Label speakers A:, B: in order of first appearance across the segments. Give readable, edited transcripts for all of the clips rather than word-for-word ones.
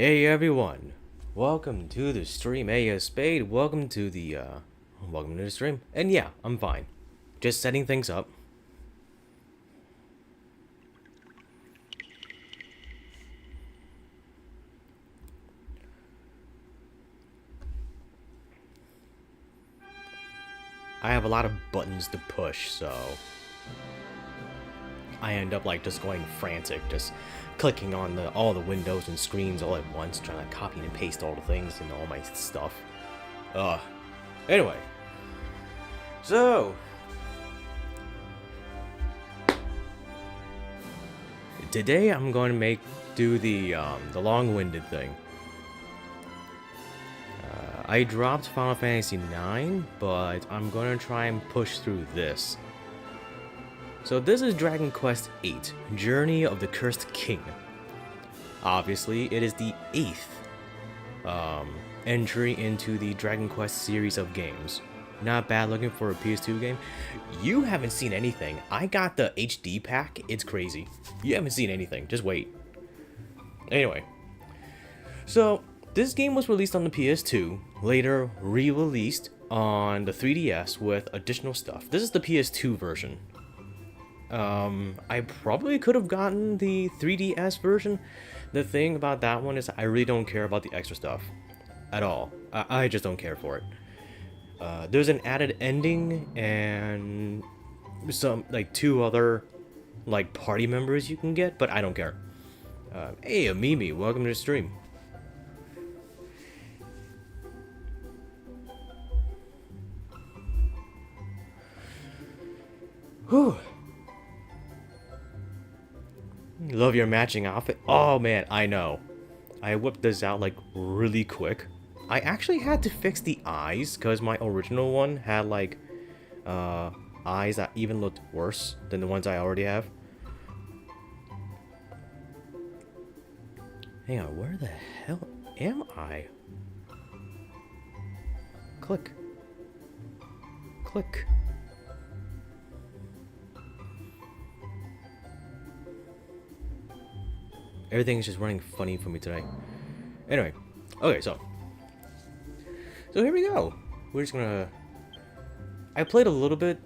A: Hey everyone, welcome to the stream. Hey Spade, welcome to the stream. And yeah, I'm fine. Just setting things up. I have a lot of buttons to push, so I end up like just going frantic, just clicking on all the windows and screens all at once, trying to copy and paste all the things and all my stuff. Anyway, so today I'm going to do the long-winded thing. I dropped Final Fantasy IX, but I'm going to try and push through this. So this is Dragon Quest VIII, Journey of the Cursed King. Obviously, it is the 8th entry into the Dragon Quest series of games. Not bad looking for a PS2 game. You haven't seen anything. I got the HD pack. It's crazy. You haven't seen anything. Just wait. Anyway. So, this game was released on the PS2, later re-released on the 3DS with additional stuff. This is the PS2 version. I probably could have gotten the 3DS version. The thing about that one is I really don't care about the extra stuff at all. I just don't care for it. There's an added ending and some like 2 other like party members you can get, but I don't care. Hey, Amimi, welcome to the stream. Whew. Love your matching outfit. Oh man, I know. I whipped this out like really quick. I actually had to fix the eyes because my original one had like eyes that even looked worse than the ones I already have. Hang on, where the hell am I? Click. Click. Everything's just running funny for me today. Anyway, okay, so here we go. We're just gonna... I played a little bit.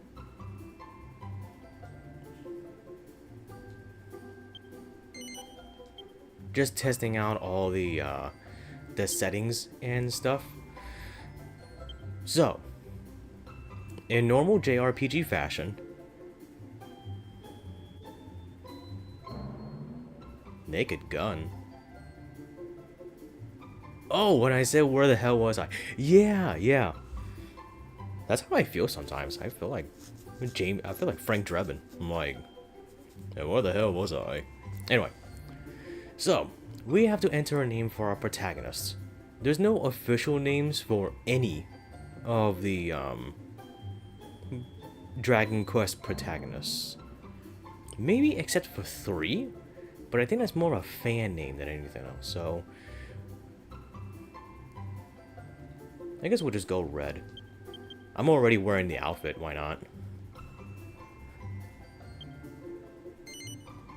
A: Just testing out all the settings and stuff. So, in normal JRPG fashion, naked gun. Oh, when I said where the hell was I? Yeah. That's how I feel sometimes. I feel like I feel like Frank Drebin. I'm like, yeah, where the hell was I? Anyway, so we have to enter a name for our protagonists. There's no official names for any of the Dragon Quest protagonists. Maybe except for 3. But I think that's more of a fan name than anything else, so... I guess we'll just go red. I'm already wearing the outfit, why not?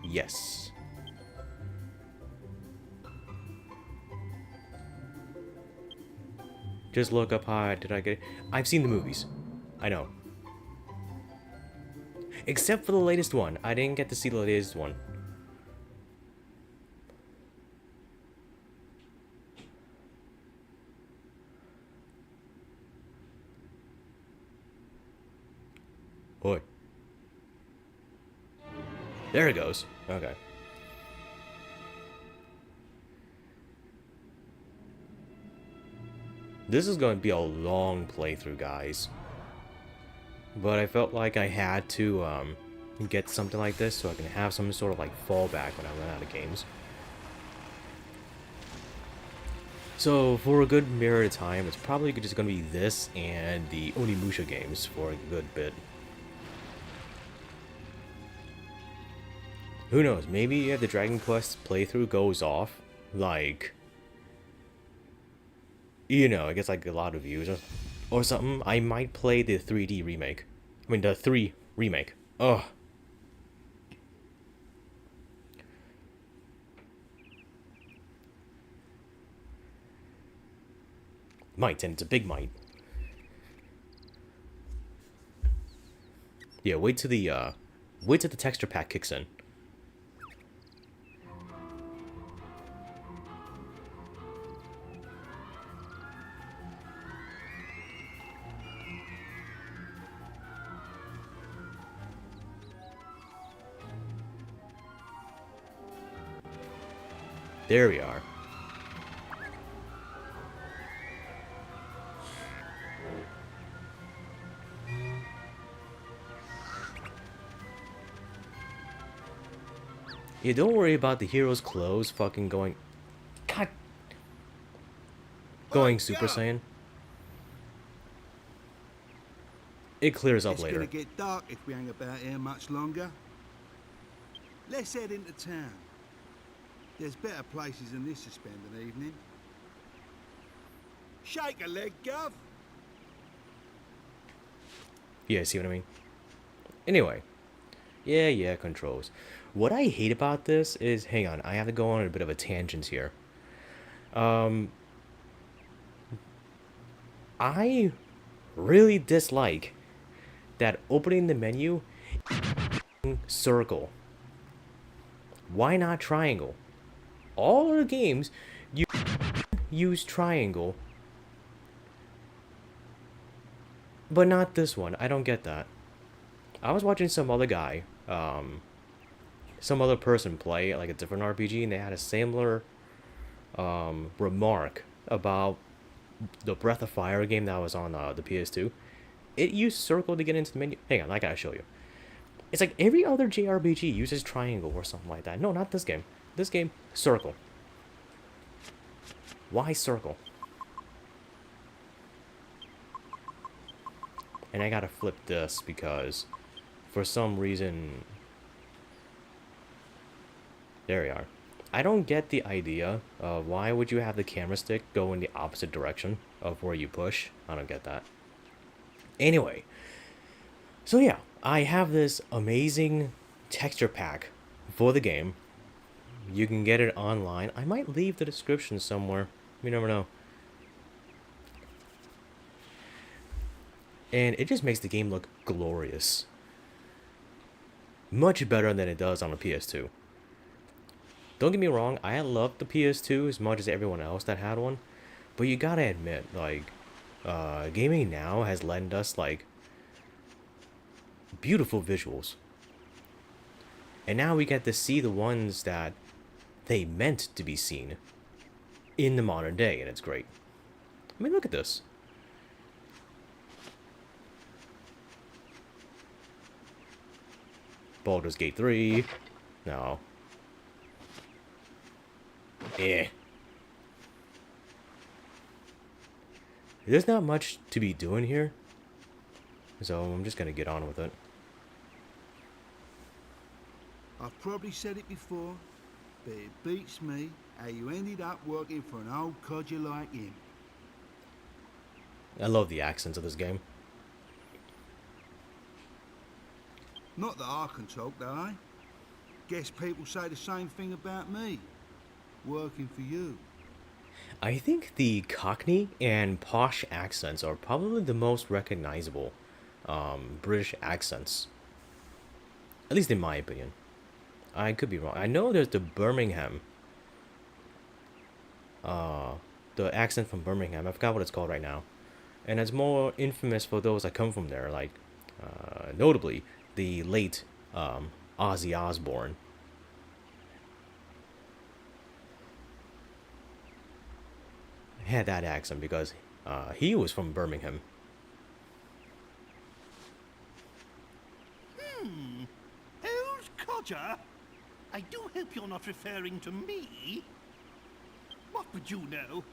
A: Yes. Just look up high, did I get it? I've seen the movies. I know. Except for the latest one. I didn't get to see the latest one. Boy. There it goes. Okay. This is going to be a long playthrough, guys. But I felt like I had to get something like this so I can have some sort of like fallback when I run out of games. So for a good period of time, it's probably just going to be this and the Onimusha games for a good bit. Who knows, maybe if the Dragon Quest playthrough goes off, like, you know, it gets like a lot of views or something, I might play the 3D remake. I mean, the 3 remake. Ugh. Might, and it's a big might. Yeah, wait till the texture pack kicks in. There we are. Yeah, don't worry about the hero's clothes fucking going... God... Going Super Saiyan. It clears up later.
B: It's gonna get dark if we hang about here much longer. Let's head into town. There's better places than this to spend an evening. Shake a leg, Gov.
A: Yeah, see what I mean? Anyway. Yeah, controls. What I hate about this is... Hang on, I have to go on a bit of a tangent here. I really dislike that opening the menu... circle. Why not triangle? All other games, you use triangle. But not this one. I don't get that. I was watching some other guy, some other person play like a different RPG, and they had a similar remark about the Breath of Fire game that was on the PS2. It used circle to get into the menu. Hang on, I gotta show you. It's like every other JRPG uses triangle or something like that. No, not this game. This game, circle. Why circle? And I gotta flip this because for some reason... There we are. I don't get the idea of why would you have the camera stick go in the opposite direction of where you push. I don't get that. Anyway. So yeah, I have this amazing texture pack for the game. You can get it online. I might leave the description somewhere. You never know. And it just makes the game look glorious. Much better than it does on the PS2. Don't get me wrong, I loved the PS2 as much as everyone else that had one. But you gotta admit, like, gaming now has lent us, like, beautiful visuals. And now we get to see the ones that they meant to be seen in the modern day, and it's great. I mean, look at this. Baldur's Gate 3. No. Eh. There's not much to be doing here. So I'm just gonna get on with it.
B: I've probably said it before, but it beats me how you ended up working for an old codger like him.
A: I love the accents of this game.
B: Not that I can talk, though, eh? Guess people say the same thing about me. Working for you.
A: I think the Cockney and posh accents are probably the most recognizable British accents. At least in my opinion. I could be wrong. I know there's the Birmingham. The accent from Birmingham. I forgot what it's called right now. And it's more infamous for those that come from there. Like, notably, the late Ozzy Osbourne. Had that accent because he was from Birmingham.
C: Old codger? I do hope you're not referring to me. What would you know?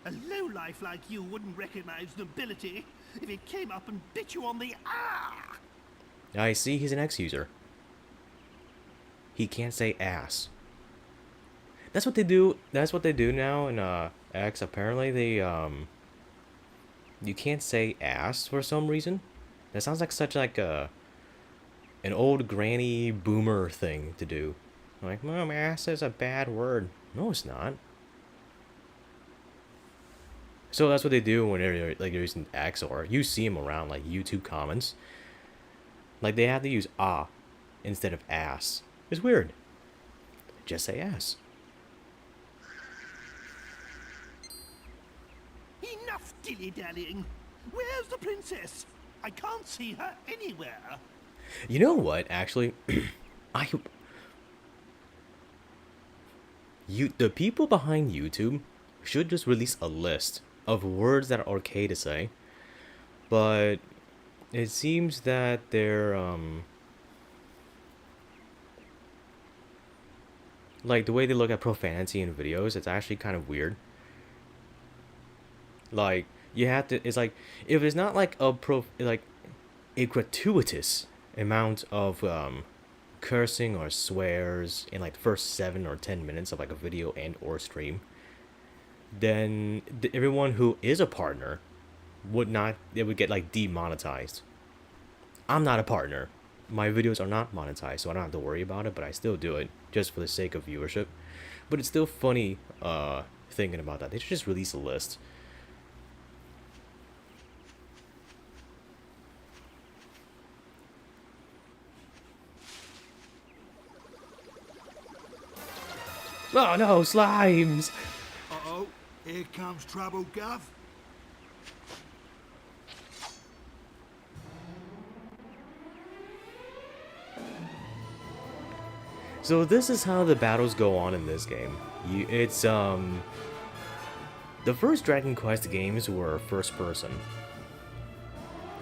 C: A lowlife like you wouldn't recognize nobility if it came up and bit you on the ah!
A: I see he's an X-user. He can't say ass. That's what they do. That's what they do now in X. Apparently, they you can't say ass for some reason. That sounds like such like an old granny boomer thing to do. Like, Mom, ass is a bad word. No, it's not. So that's what they do when they're like using X, or you see them around like YouTube comments. Like they have to use ah instead of ass. It's weird. Just say ass.
C: Enough dilly-dallying. Where's the princess? I can't see her anywhere.
A: You know what? Actually, I the people behind YouTube should just release a list of words that are okay to say, but it seems that they're like the way they look at profanity in videos, it's actually kind of weird. Like you have to, it's like if it's not like a gratuitous amount of cursing or swears in like the first 7 or 10 minutes of like a video and or stream, then everyone who is a partner would not, it would get like demonetized. I'm not a partner. My videos are not monetized, so I don't have to worry about it, but I still do it just for the sake of viewership. But it's still funny thinking about that. They should just release a list. Oh no, slimes!
B: Uh-oh, here comes trouble, Gov.
A: So this is how the battles go on in this game. It's the first Dragon Quest games were first person.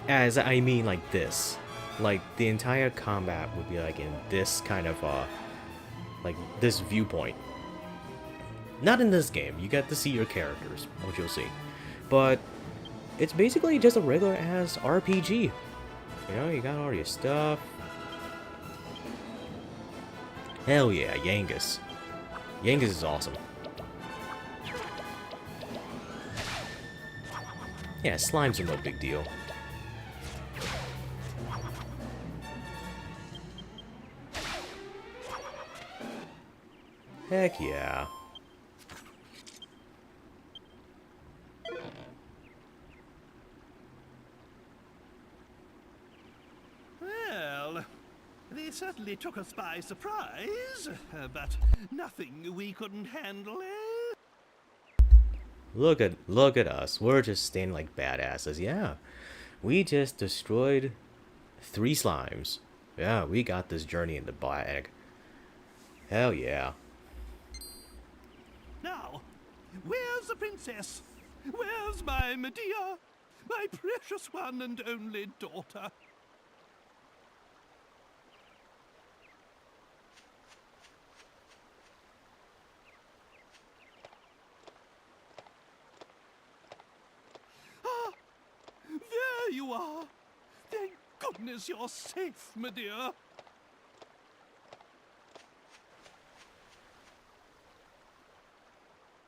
A: As I mean like this. Like the entire combat would be like in this kind of like this viewpoint. Not in this game, you get to see your characters, which you'll see. But it's basically just a regular ass RPG. You know, you got all your stuff. Hell yeah, Yangus. Yangus is awesome. Yeah, slimes are no big deal. Heck yeah.
C: Well, they certainly took us by surprise, but nothing we couldn't handle, eh?
A: Look at us. We're just standing like badasses. Yeah. We just destroyed 3 slimes. Yeah, we got this journey in the bag. Hell yeah.
C: Now, where's the princess? Where's my Medea? My precious one and only daughter? Ah, there you are. Thank goodness you're safe, Medea.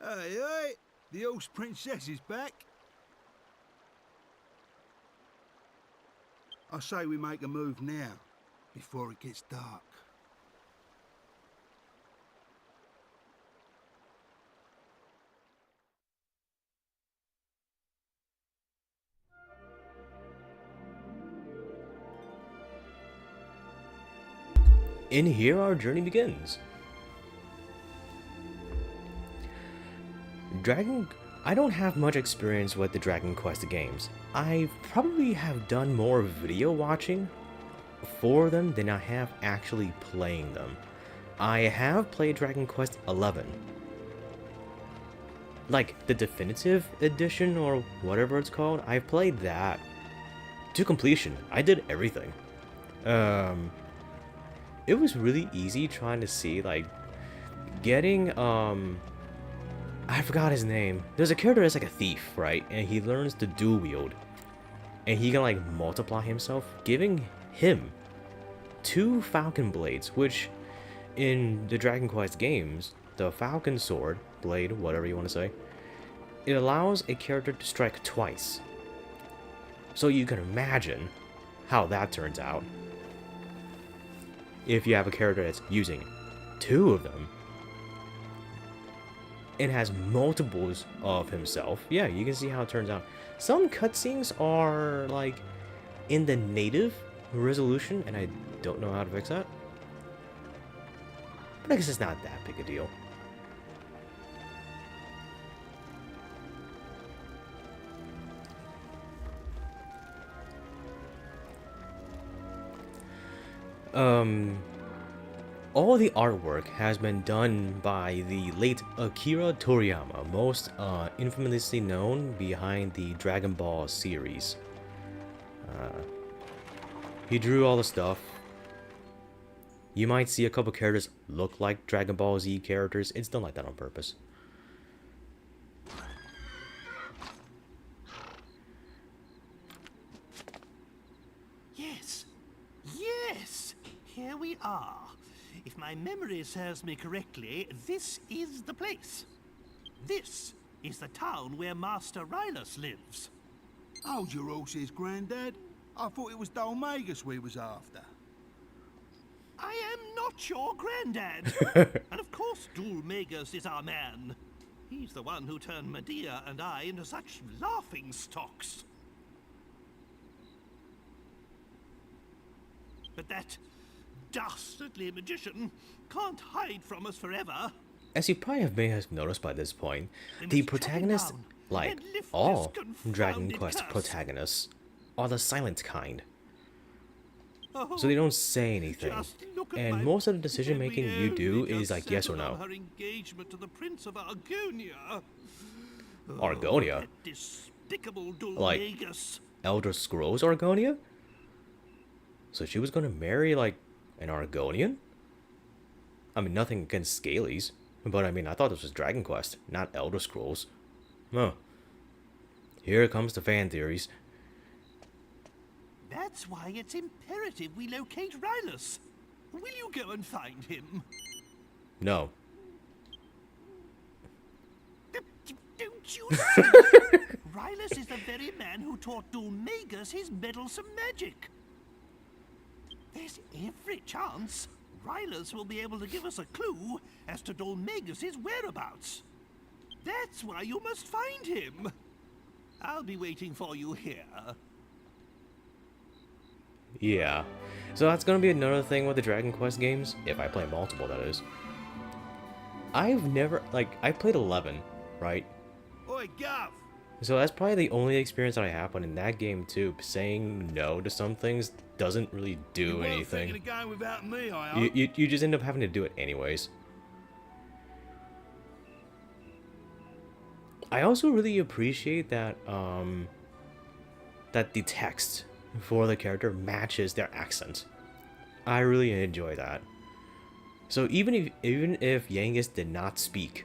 B: Hey, hey, the horse princess is back. I say we make a move now, before it gets dark.
A: In here our journey begins. I don't have much experience with the Dragon Quest games. I probably have done more video watching for them than I have actually playing them. I have played Dragon Quest XI. Like the definitive edition or whatever it's called, I've played that to completion. I did everything. It was really easy trying to see like getting I forgot his name. There's a character that's like a thief, right? And he learns to dual wield. And he can like multiply himself, giving him 2 falcon blades, which in the Dragon Quest games, the falcon sword, blade, whatever you want to say, it allows a character to strike twice. So you can imagine how that turns out. If you have a character that's using 2 of them. it has multiples of himself. Yeah, you can see how it turns out. Some cutscenes are like in the native resolution, and I don't know how to fix that. But I guess it's not that big a deal. All the artwork has been done by the late Akira Toriyama, most infamously known behind the Dragon Ball series. He drew all the stuff. You might see a couple characters look like Dragon Ball Z characters. It's done like that on purpose.
C: Yes. Yes! Here we are. If my memory serves me correctly, this is the place. This is the town where Master Rylus lives.
B: Hold your horses, Grandad. I thought it was Dolmagus we was after.
C: I am not your granddad. And of course Dulmagus is our man. He's the one who turned Medea and I into such laughing stocks. But that dastardly magician can't hide from us forever.
A: As you probably may have noticed by this point,
C: We
A: the
C: must track him
A: protagonists,
C: down
A: like
C: and lift
A: all
C: this
A: Dragon
C: confounded
A: Quest
C: curse.
A: protagonists, are the silent kind.
C: Oh,
A: So they don't say anything.
C: just look at
A: And
C: my
A: most of the decision making
C: Henry
A: you do
C: only
A: is
C: just
A: like yes or
C: settled
A: no.
C: on her engagement to the Prince of Argonia.
A: Argonia?
C: That despicable
A: Like-
C: Dulmagus.
A: Elder Scrolls Argonia? So she was gonna marry, like, an Argonian? I mean, nothing against Scalies, but I mean, I thought this was Dragon Quest, not Elder Scrolls. Huh. Here comes the fan theories.
C: That's why it's imperative we locate Rylus. Will you go and find him?
A: No.
C: Don't you see? Rylus is the very man who taught Dulmagus his meddlesome magic. There's every chance Rylus will be able to give us a clue as to Dulmagus' whereabouts. That's why you must find him. I'll be waiting for you here.
A: Yeah. So that's gonna be another thing with the Dragon Quest games, if I play multiple, that is. I've never, like, I played 11, right?
B: Oi, Gov!
A: So that's probably the only experience that I have, but in that game too, saying no to some things doesn't really do
B: You weren't
A: anything.
B: thinking of going without me, I hope.
A: You just end up having to do it anyways. I also really appreciate that that the text for the character matches their accent. I really enjoy that. So even if Yangus did not speak,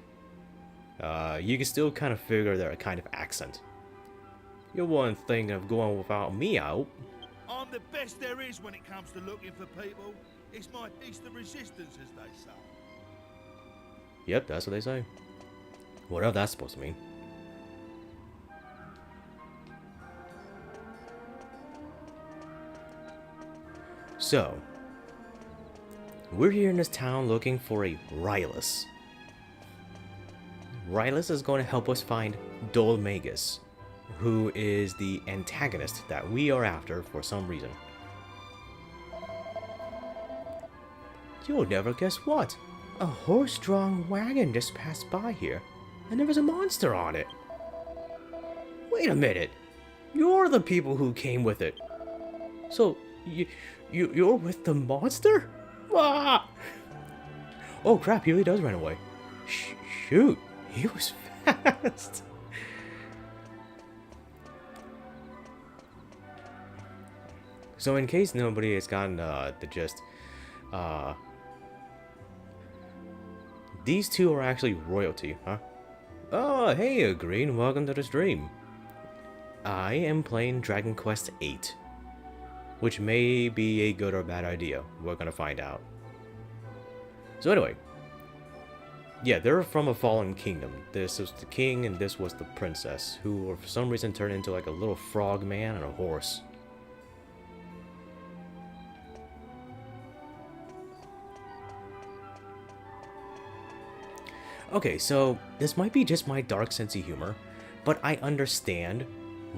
A: you can still kind of figure their kind of accent. You wouldn't think of going without me out.
B: I'm the best there is when it comes to looking for people. It's the resistance, as they say.
A: Yep, that's what they say. Whatever that's supposed to mean. So, we're here in this town looking for a Rylus. Rylus is going to help us find Dulmagus, who is the antagonist that we are after for some reason. You'll never guess what? A horse-drawn wagon just passed by here, and there was a monster on it. Wait a minute. You're the people who came with it. So, you're with the monster? Ah! Oh crap, he really does run away. Shoot, he was fast. So in case nobody has gotten the gist, these two are actually royalty, huh? Oh, hey Green, welcome to the stream. I am playing Dragon Quest VIII, which may be a good or bad idea. We're gonna find out. So anyway, yeah, they're from a fallen kingdom. This was the king and this was the princess, who were for some reason turned into like a little frog man and a horse. Okay, so this might be just my dark sense of humor, but I understand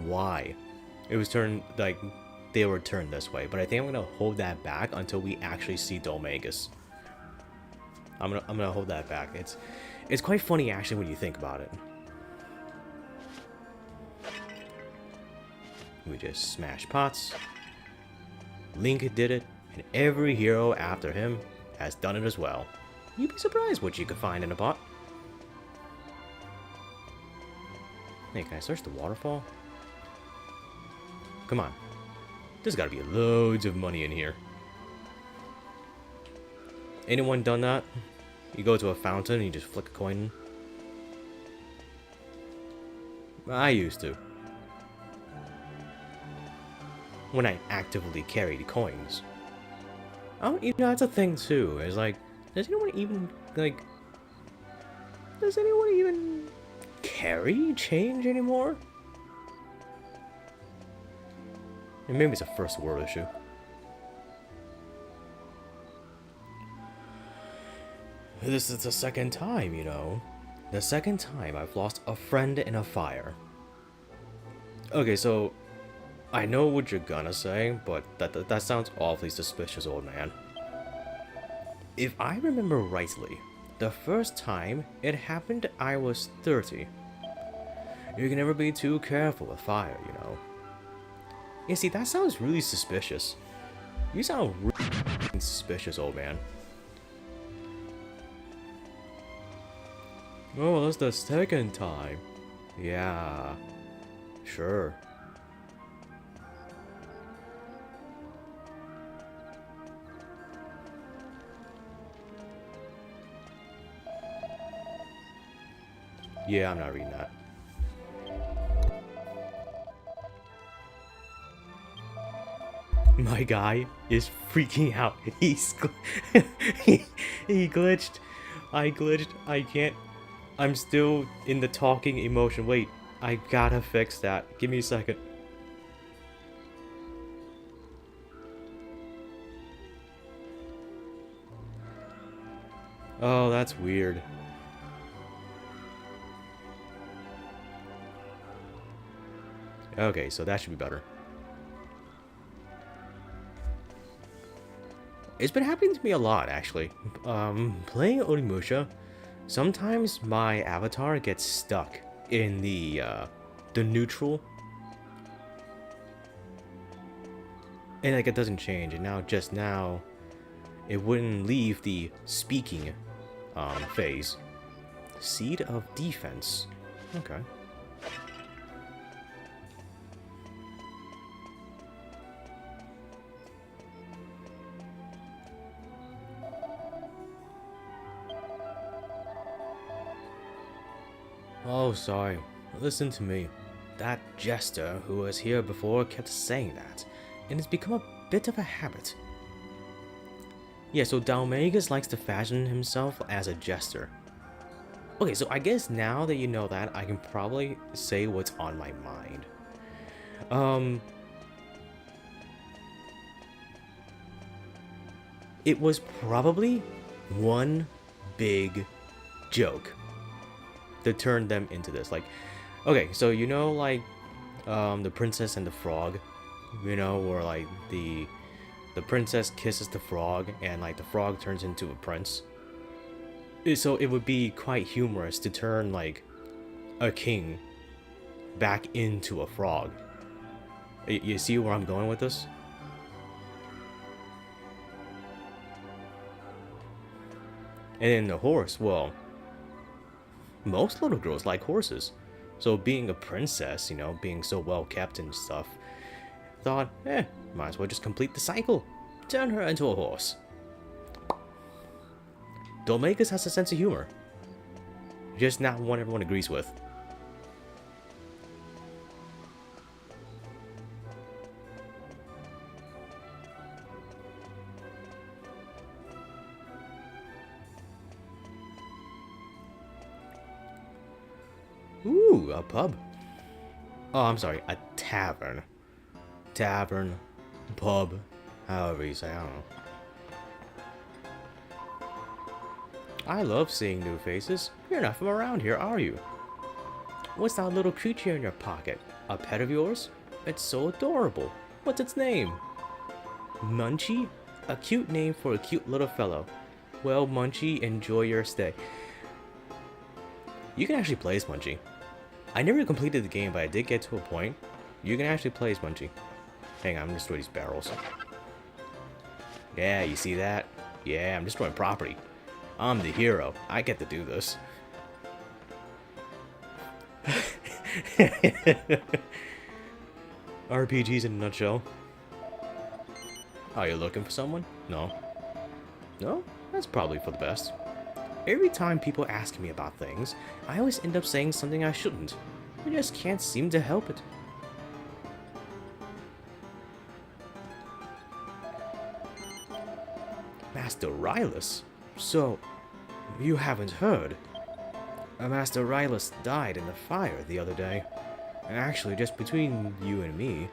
A: why it was turned, like, they were turned this way. But I think I'm gonna hold that back until we actually see Dolmagus. I'm gonna hold that back. It's quite funny actually when you think about it. We just smash pots. Link did it, and every hero after him has done it as well. You'd be surprised what you could find in a pot. Hey, can I search the waterfall? Come on. There's gotta be loads of money in here. Anyone done that? You go to a fountain and you just flick a coin in? I used to. When I actively carried coins. Oh, you know, that's a thing too. It's like, does anyone even carry change anymore? And maybe it's a first world issue. This is the second time, you know. The second time I've lost a friend in a fire. Okay, so I know what you're gonna say, but that sounds awfully suspicious, old man. If I remember rightly, the first time it happened, I was 30. You can never be too careful with fire, you know. You see, that sounds really suspicious. You sound really suspicious, old man. Oh, that's the second time. Yeah, sure. Yeah, I'm not reading that. My guy is freaking out. He's he glitched. I glitched. I can't. I'm still in the talking emotion. Wait, I gotta fix that. Give me a second. Oh, that's weird. Okay, so that should be better. It's been happening to me a lot, actually. Playing Onimusha, sometimes my avatar gets stuck in the neutral. And like it doesn't change, and now just now it wouldn't leave the speaking phase. Seed of defense. Okay. Oh, sorry. Listen to me. That jester who was here before kept saying that, and it's become a bit of a habit. Yeah, so Dalmagus likes to fashion himself as a jester. Okay, so I guess now that you know that, I can probably say what's on my mind. It was probably one big joke that turned them into this. Like, okay, so you know, like, the princess and the frog, you know, where like the princess kisses the frog and like the frog turns into a prince. So it would be quite humorous to turn like a king back into a frog. You see where I'm going with this? And then the horse, well, most little girls like horses. So being a princess, you know, being so well kept and stuff, thought, might as well just complete the cycle. Turn her into a horse. Dolmagus has a sense of humor. Just not one everyone agrees with. Ooh, a pub. Oh, I'm sorry, a tavern. Tavern, pub, however you say, I don't know. I love seeing new faces. You're not from around here, are you? What's that little creature in your pocket? A pet of yours? It's so adorable. What's its name? Munchie? A cute name for a cute little fellow. Well, Munchie, enjoy your stay. You can actually play as Munchie. I never completed the game, but I did get to a point. You can actually play as Munchie. Hang on, I'm gonna destroy these barrels. Yeah, you see that? Yeah, I'm destroying property. I'm the hero. I get to do this. RPGs in a nutshell. Are you looking for someone? No. No? That's probably for the best. Every time people ask me about things, I always end up saying something I shouldn't. I just can't seem to help it. Master Rylus? So, you haven't heard? Master Rylus died in the fire the other day. Actually, just between you and me,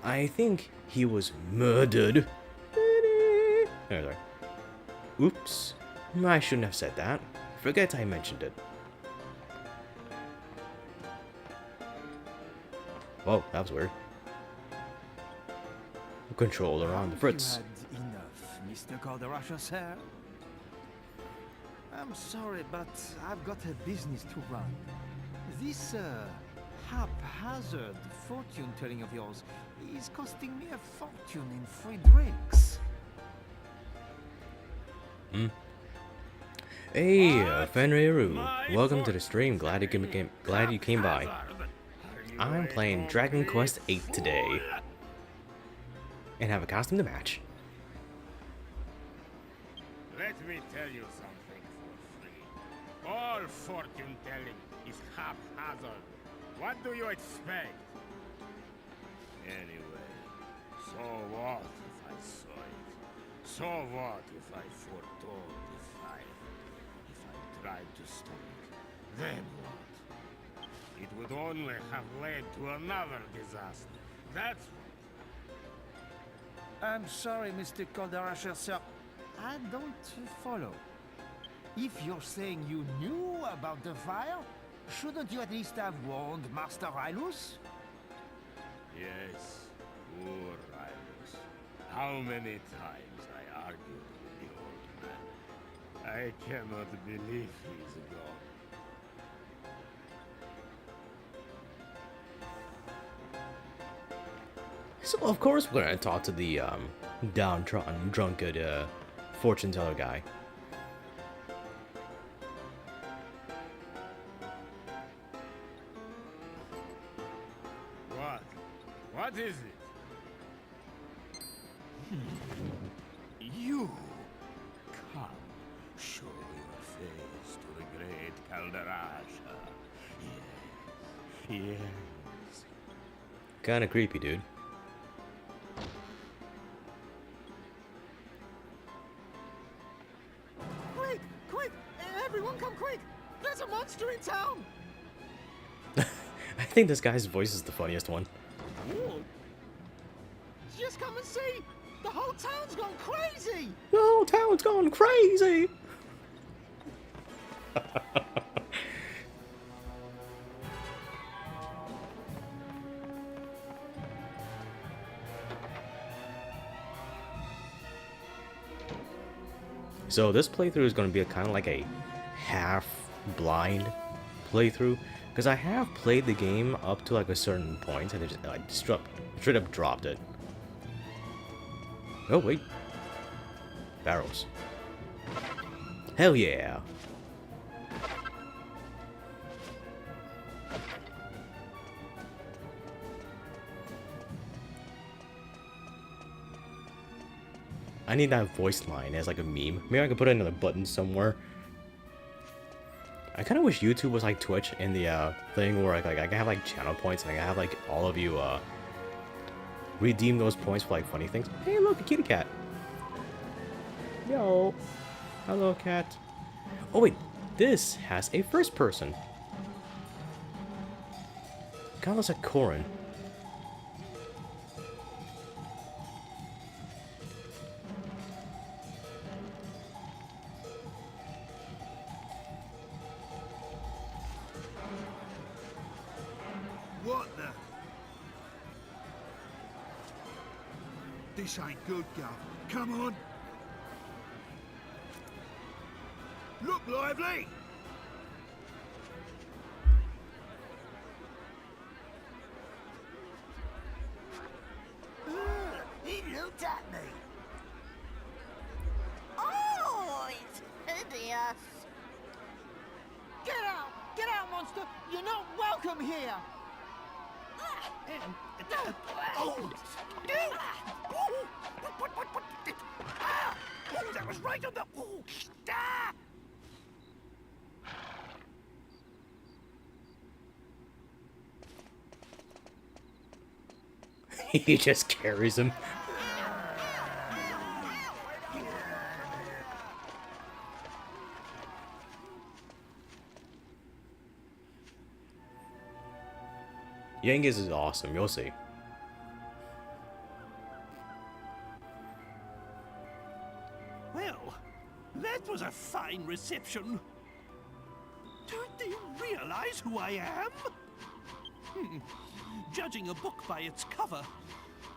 A: I think he was murdered. Oh, sorry. Oops. I shouldn't have said that. Forget I mentioned it. Whoa, that was weird. Controller on the fritz.
D: You had enough, Mr. Calderasha, sir. I'm sorry, but I've got a business to run. This haphazard fortune-telling of yours is costing me a fortune in free drinks.
A: Hey, Fenriru. Welcome to the stream. Glad you came by. I'm playing Dragon Quest VIII today. And have a costume to match.
E: Let me tell you something for free. All fortune telling is haphazard. What do you expect? Anyway, so what if I saw it? So what if I foretold the fire? If I tried to stop it, then what? It would only have led to another disaster. That's what.
D: I'm sorry, Mr. Calderasha, sir. I don't follow. If you're saying you knew about the fire, shouldn't you at least have warned Master Rylus?
E: Yes, poor Rylus. How many times I argued with the old man. I cannot believe he's gone.
A: So of course we're gonna talk to the downtrodden, drunkard fortune teller guy.
E: What? What is it? You! Come, show your face to the great Calderasha. Yes, yes.
A: Kinda creepy, dude.
D: Quick! Quick! Everyone come quick! There's a monster in town!
A: I think this guy's voice is the funniest one.
D: Just come and see! The whole town's gone crazy!
A: The whole town's gone crazy! So this playthrough is going to be kind of like a half-blind playthrough, because I have played the game up to like a certain point and I just straight up dropped it. Oh wait, barrels. Hell yeah! I need that voice line as like a meme. Maybe I could put it in a button somewhere. I kind of wish YouTube was like Twitch in the thing where like I can have like channel points and I can have like all of you redeem those points for like funny things. Hey, look, a kitty cat. Yo, hello, cat. Oh wait, this has a first person. Kind of looks like Corin.
B: This ain't good, Gov. Come on. Look lively!
D: He looked at me.
F: Oh, it's hideous.
D: Get out! Get out, monster! You're not welcome here!
C: Oh! What? Ah! Oh, that was right on the... Oh! Ah!
A: He just carries him. Yengiz is awesome, you'll see.
C: Well, that was a fine reception. Don't they realize who I am? Judging a book by its cover,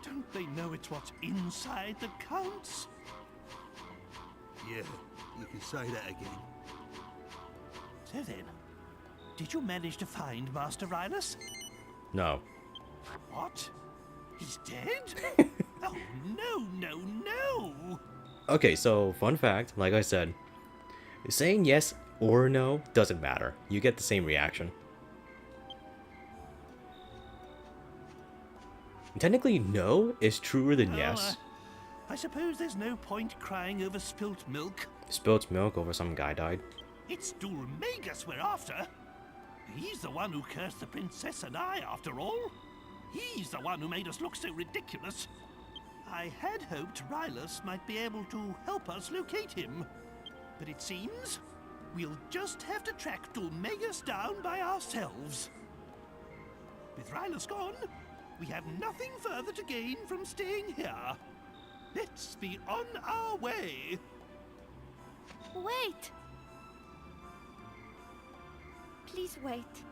C: don't they know it's what's inside that counts?
B: Yeah, you can say that again.
C: So then, did you manage to find Master Rylus?
A: No.
C: What? He's dead? Oh, no!
A: Okay, so fun fact, like I said, saying yes or no doesn't matter. You get the same reaction. Technically, no is truer than yes.
C: I suppose there's no point crying over spilt milk.
A: Spilt milk over some guy died.
C: It's Dulmagus we're after. He's the one who cursed the princess and I, after all. He's the one who made us look so ridiculous. I had hoped Rylus might be able to help us locate him. But it seems we'll just have to track Dulmagus down by ourselves. With Rylus gone, we have nothing further to gain from staying here. Let's be on our way.
F: Wait! Please wait.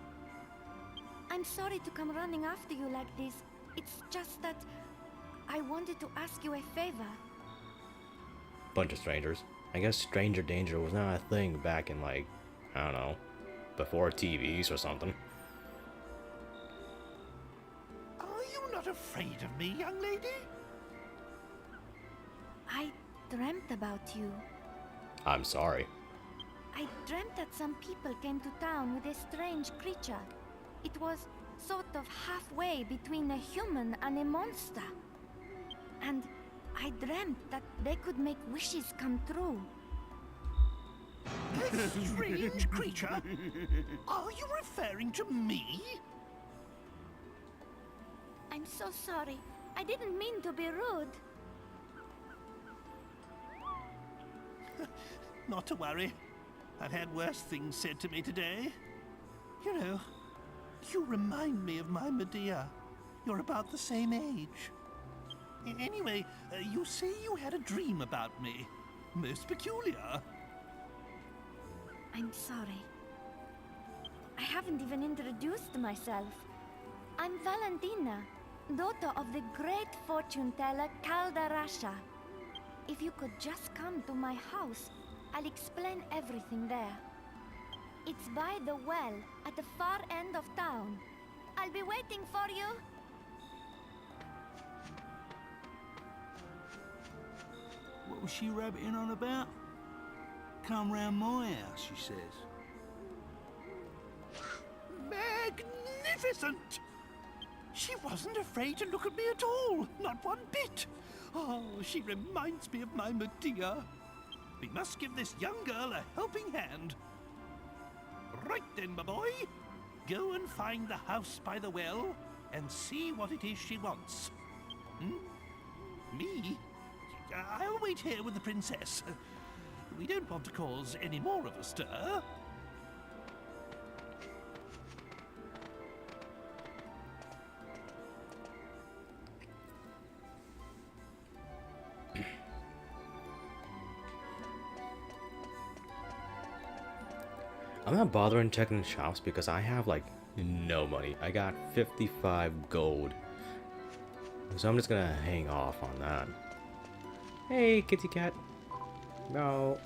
F: I'm sorry to come running after you like this. It's just that I wanted to ask you a favor.
A: Bunch of strangers. I guess stranger danger was not a thing back in, like, I don't know, before TVs or something.
C: Are you not afraid of me, young lady?
F: I dreamt about you.
A: I'm sorry.
F: I dreamt that some people came to town with a strange creature. It was sort of halfway between a human and a monster. And I dreamt that they could make wishes come true.
C: A strange creature? Are you referring to me?
F: I'm so sorry. I didn't mean to be rude.
C: Not to worry. I've had worse things said to me today. You know, you remind me of my Medea. You're about the same age. Anyway, you say you had a dream about me. Most peculiar.
F: I'm sorry. I haven't even introduced myself. I'm Valentina, daughter of the great fortune teller Caldarasha. If you could just come to my house, I'll explain everything there. It's by the well at the far end of town. I'll be waiting for you.
B: What was she rabbiting on about? Come round my house, she says.
C: Magnificent! She wasn't afraid to look at me at all, not one bit. Oh, she reminds me of my Medea. We must give this young girl a helping hand. Right then, my boy. Go and find the house by the well and see what it is she wants. Me? I'll wait here with the princess. We don't want to cause any more of a stir.
A: I'm not bothering checking shops because I have like no money. I got 55 gold. So I'm just gonna hang off on that. Hey, kitty cat. No.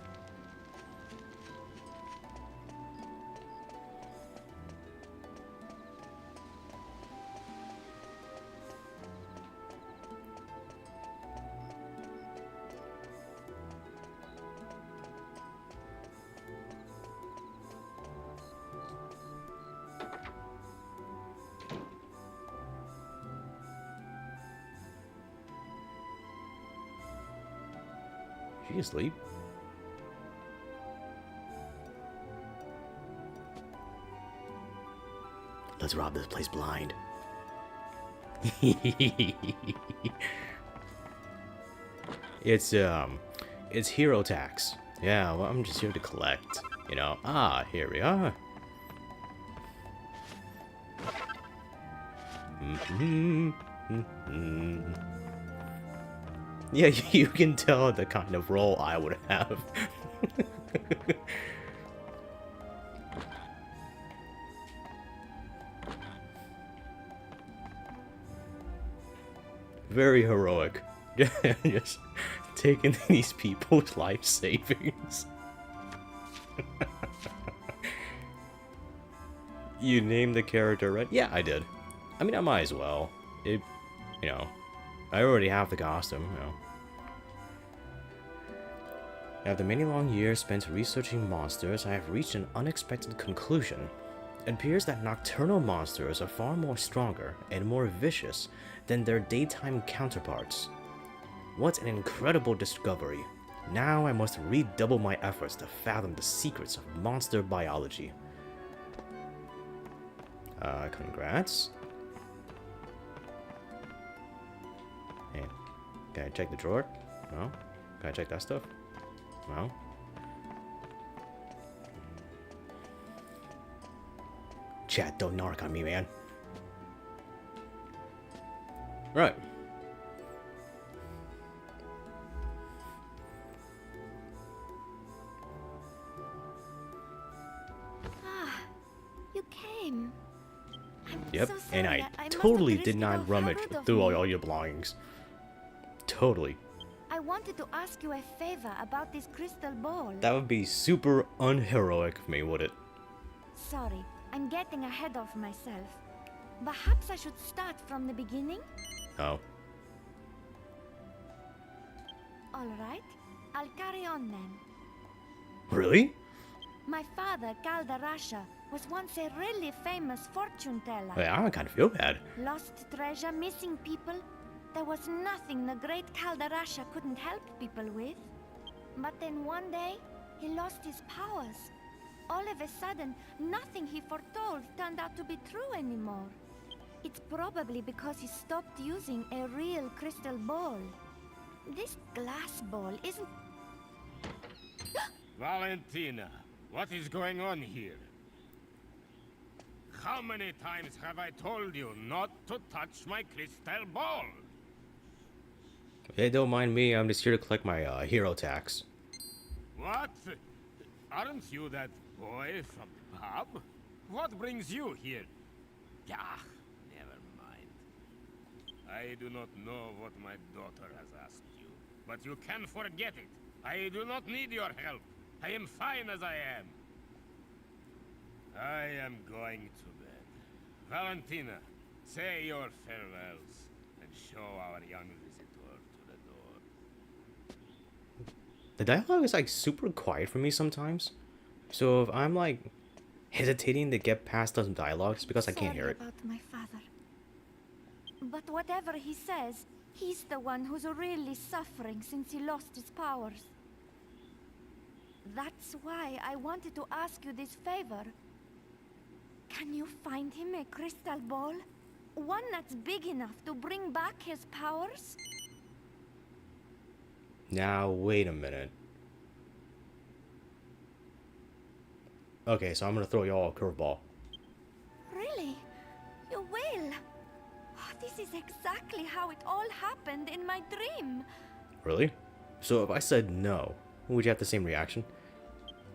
A: She asleep? Let's rob this place blind. It's hero tax. Yeah, well, I'm just here to collect. You know. Ah, here we are. Yeah, you can tell the kind of role I would have. Very heroic. Just taking these people's life savings. You named the character, right? Yeah, I did. I mean, I might as well. You know, I already have the costume, you know. After many long years spent researching monsters, I have reached an unexpected conclusion. It appears that nocturnal monsters are far more stronger and more vicious than their daytime counterparts. What an incredible discovery. Now I must redouble my efforts to fathom the secrets of monster biology. Congrats. Hey, can I check the drawer? No? Can I check that stuff? No? Chat, don't narc on me, man. Right.
F: Ah, you came.
A: Yep,
F: So
A: and
F: sorry,
A: I
F: I must
A: totally
F: have
A: did
F: risked
A: not
F: all
A: rummage
F: forward of
A: through
F: me.
A: all your belongings. Totally.
F: I wanted to ask you a favor about this crystal ball.
A: That would be super unheroic of me, would it?
F: Sorry, I'm getting ahead of myself. Perhaps I should start from the beginning?
A: No.
F: Alright, I'll carry on then.
A: Really?
F: My father, Caldarasha, was once a really famous fortune teller.
A: Hey, I kind of feel bad.
F: Lost treasure, missing people. There was nothing the great Caldarasha couldn't help people with. But then one day, he lost his powers. All of a sudden, nothing he foretold turned out to be true anymore. It's probably because he stopped using a real crystal ball. This glass ball isn't...
E: Valentina, what is going on here? How many times have I told you not to touch my crystal ball?
A: Hey, don't mind me. I'm just here to collect my hero tax.
E: What? Aren't you that boy from the pub? What brings you here? Ah, never mind. I do not know what my daughter has asked you, but you can forget it. I do not need your help. I am fine as I am. I am going to bed. Valentina, say your farewells and show our young visitor to the door.
A: The dialogue is like super quiet for me sometimes. So if I'm like hesitating to get past the dialogue, it's because I can't hear it.
F: Sorry about my father. But whatever he says, he's the one who's really suffering since he lost his powers. That's why I wanted to ask you this favor. Can you find him a crystal ball? One that's big enough to bring back his powers?
A: Now, wait a minute. Okay, so I'm gonna throw y'all a curveball.
F: Really? You will? Oh, this is exactly how it all happened in my dream.
A: Really? So if I said no, would you have the same reaction?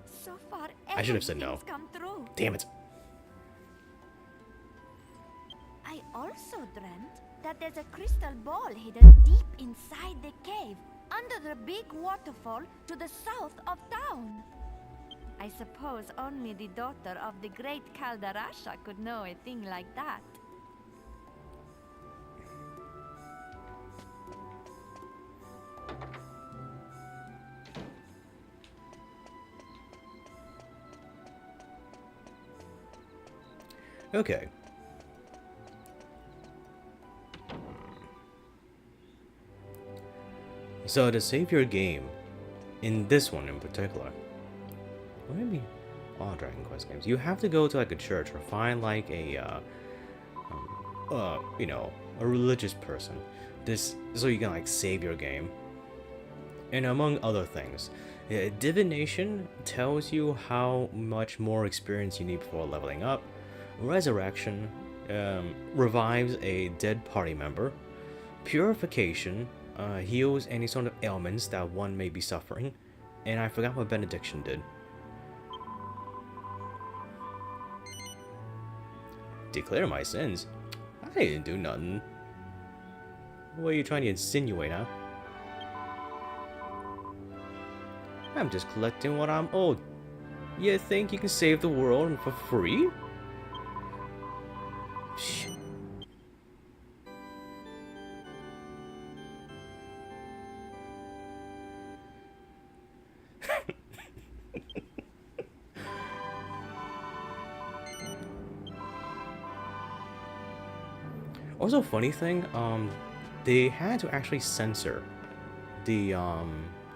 F: So far,
A: I should have said no.
F: everything's come true.
A: Damn it.
F: I also dreamt that there's a crystal ball hidden deep inside the cave, under the big waterfall to the south of town. I suppose only the daughter of the great Caldarasha could know a thing like that.
A: Okay. So to save your game, in this one in particular, or maybe all Dragon Quest games, you have to go to like a church or find like a, you know, a religious person. This so you can like save your game. And among other things, divination tells you how much more experience you need before leveling up. Resurrection revives a dead party member. Purification heals any sort of ailments that one may be suffering. And I forgot what benediction did. Declare my sins? I didn't do nothing. What are you trying to insinuate, huh? I'm just collecting what I'm owed. You think you can save the world for free? Shh. Also, funny thing, they had to actually censor the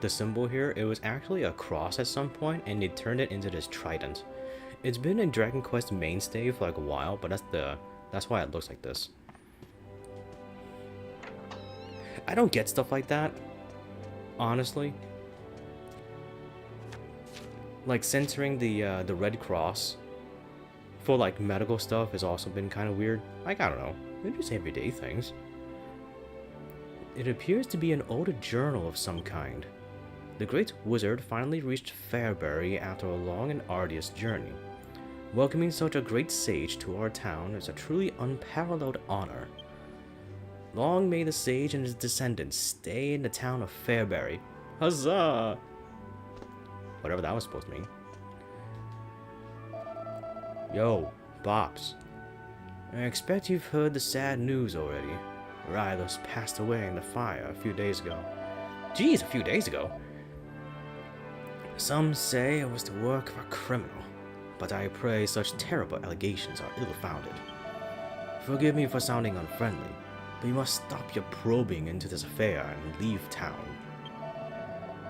A: symbol here. It was actually a cross at some point, and they turned it into this trident. It's been in Dragon Quest mainstay for like a while, but that's why it looks like this. I don't get stuff like that, honestly. Like censoring the red cross for like medical stuff has also been kind of weird. Like, I don't know, they're just everyday things. It appears to be an older journal of some kind. The great wizard finally reached Fairbury after a long and arduous journey. Welcoming such a great sage to our town is a truly unparalleled honor. Long may the sage and his descendants stay in the town of Fairbury. Huzzah! Whatever that was supposed to mean. Yo, Bops. I expect you've heard the sad news already. Rylos passed away in the fire a few days ago. Geez, a few days ago? Some say it was the work of a criminal, but I pray such terrible allegations are ill-founded. Forgive me for sounding unfriendly, but you must stop your probing into this affair and leave town.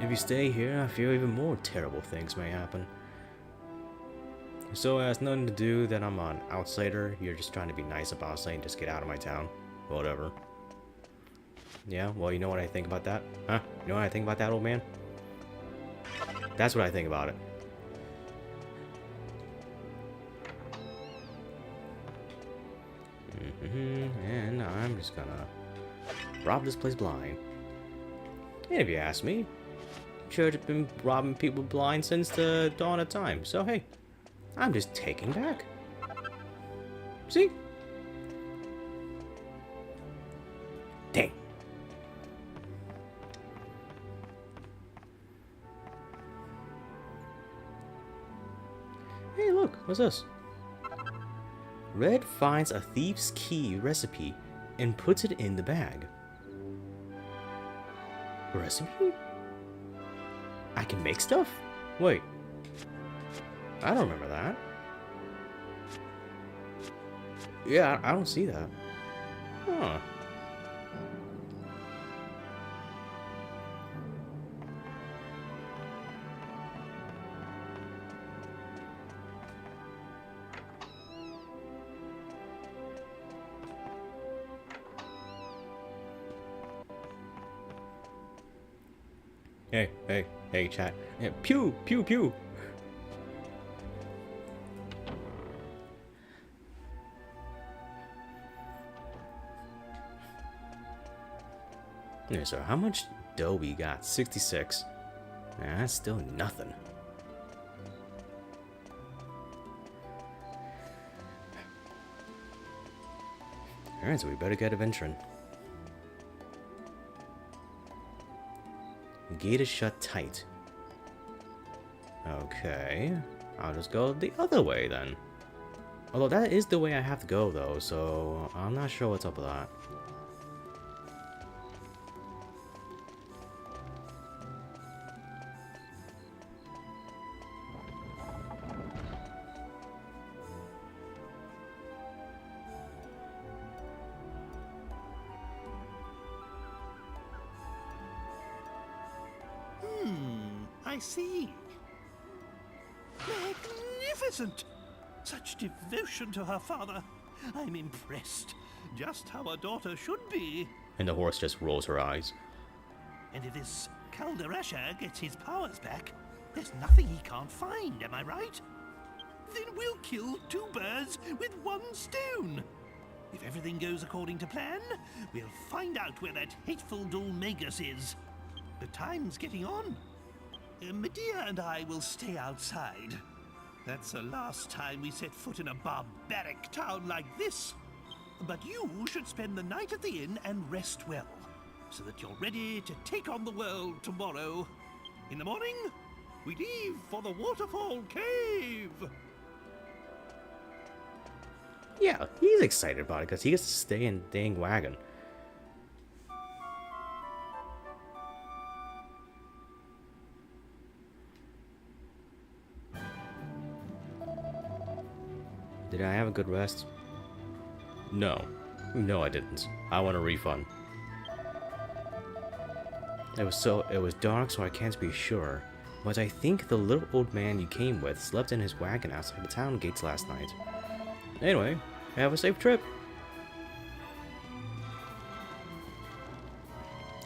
A: If you stay here, I fear even more terrible things may happen. So it has nothing to do that I'm an outsider. You're just trying to be nice about saying just get out of my town. Whatever. Yeah, well, you know what I think about that? Huh? You know what I think about that, old man? That's what I think about it. And I'm just gonna rob this place blind. And if you ask me, church has been robbing people blind since the dawn of time. So hey, I'm just taking back. See? Dang. Hey, look, what's this? Red finds a thief's key recipe and puts it in the bag. Recipe? I can make stuff? Wait. I don't remember that. Yeah, I don't see that. Huh. Hey, chat. Yeah, pew, pew, pew. Yeah, so how much dough we got? 66. Nah, that's still nothing. Alright, so we better get adventuring. Gate is shut tight. Okay. I'll just go the other way then. Although that is the way I have to go though, so I'm not sure what's up with that.
C: I see. Magnificent! Such devotion to her father. I'm impressed. Just how a daughter should be.
A: And the horse just rolls her eyes.
C: And if this Calderasha gets his powers back, there's nothing he can't find, am I right? Then we'll kill two birds with one stone. If everything goes according to plan, we'll find out where that hateful Dulmagus is. The time's getting on. Medea and I will stay outside. That's the last time we set foot in a barbaric town like this. But you should spend the night at the inn and rest well, so that you're ready to take on the world tomorrow. In the morning, we leave for the Waterfall Cave.
A: Yeah, he's excited about it because he gets to stay in the dang wagon. Did I have a good rest? No. No, I didn't. I want a refund. It was dark, so I can't be sure. But I think the little old man you came with slept in his wagon outside the town gates last night. Anyway, have a safe trip.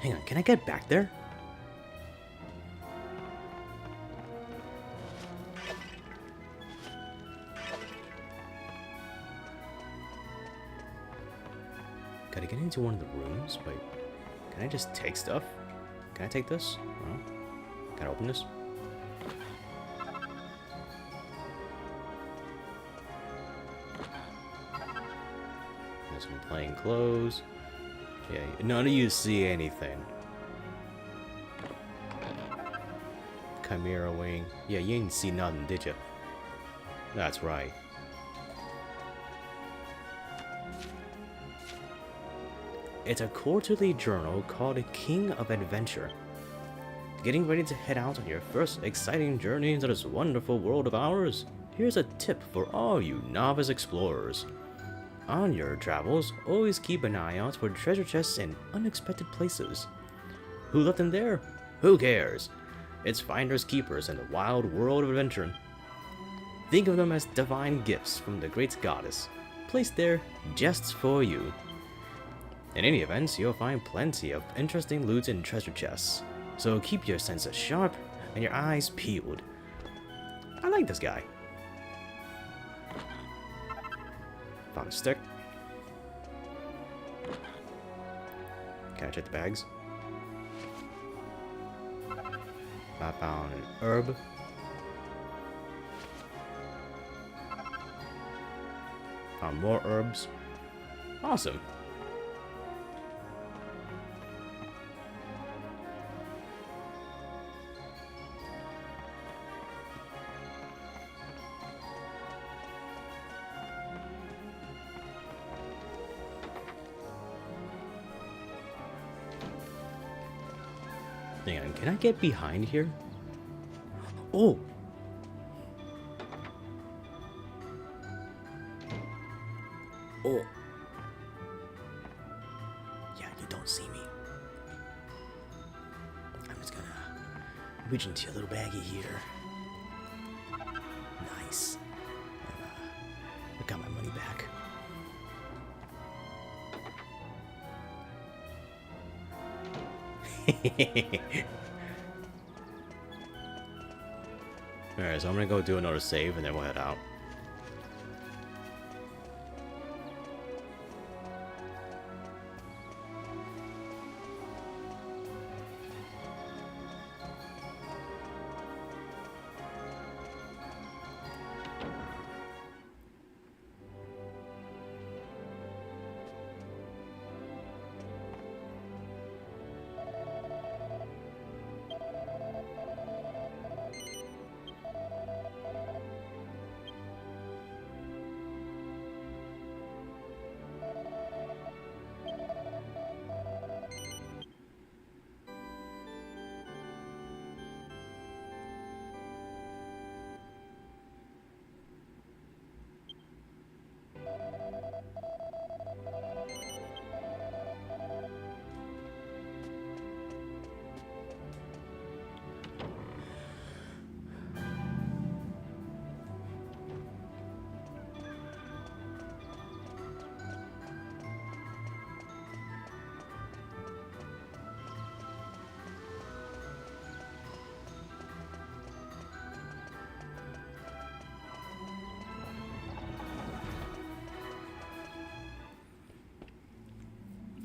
A: Hang on, can I get back there? Gotta get into one of the rooms. Wait, can I just take stuff? Can I take this? No. Can I open this? There's some plain clothes. Yeah, none of you see anything. Chimera wing. Yeah, you didn't see nothing, did you? That's right. It's a quarterly journal called King of Adventure. Getting ready to head out on your first exciting journey into this wonderful world of ours? Here's a tip for all you novice explorers. On your travels, always keep an eye out for treasure chests in unexpected places. Who left them there? Who cares? It's finders keepers in the wild world of adventure. Think of them as divine gifts from the great goddess, placed there just for you. In any event, you'll find plenty of interesting loot and treasure chests, so keep your senses sharp and your eyes peeled. I like this guy. Found a stick. Can I check the bags? I found an herb. Found more herbs. Awesome. Hang on, can I get behind here? Oh! Oh! Yeah, you don't see me. I'm just gonna reach into your little baggie here. Nice. I got my money back. Alright, so I'm gonna go do another save and then we'll head out.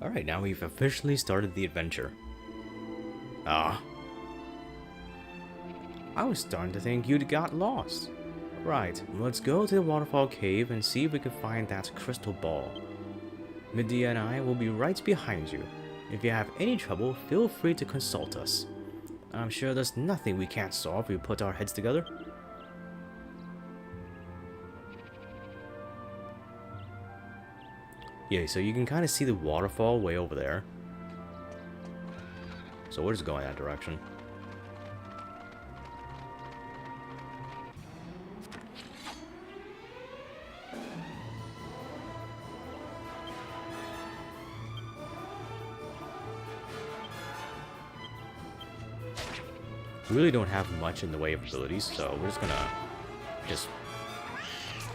A: Alright, now we've officially started the adventure. Ah. I was starting to think you'd got lost. Right, let's go to the waterfall cave and see if we can find that crystal ball. Medea and I will be right behind you. If you have any trouble, feel free to consult us. I'm sure there's nothing we can't solve if we put our heads together. Yeah, so you can kind of see the waterfall way over there. So we're just going that direction. We really don't have much in the way of abilities, so we're just gonna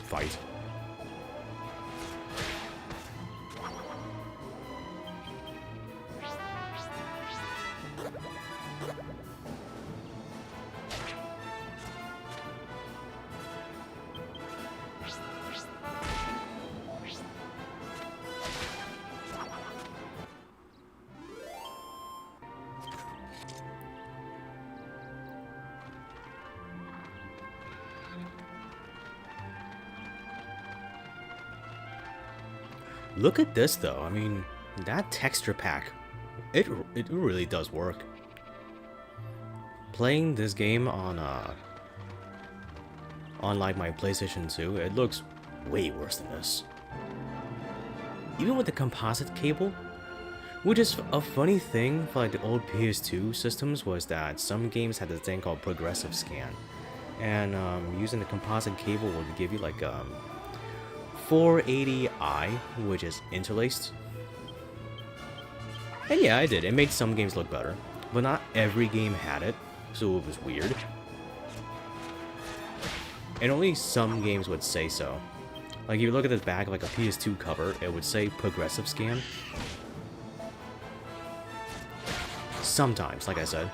A: fight. Look at this though, I mean, that texture pack, it really does work. Playing this game on like my PlayStation 2, it looks way worse than this. Even with the composite cable, which is a funny thing for like the old PS2 systems, was that some games had this thing called progressive scan, and using the composite cable would give you like 480i, which is interlaced. And yeah, I did. It made some games look better, but not every game had it, so it was weird. And only some games would say so. Like if you look at the back of like a PS2 cover, it would say progressive scan. Sometimes, like I said.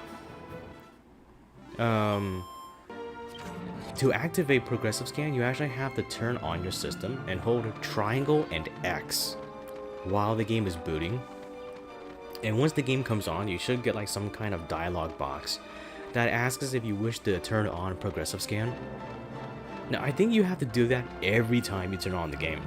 A: To activate progressive scan, you actually have to turn on your system and hold triangle and X while the game is booting. And once the game comes on, you should get like some kind of dialog box that asks if you wish to turn on progressive scan. Now, I think you have to do that every time you turn on the game.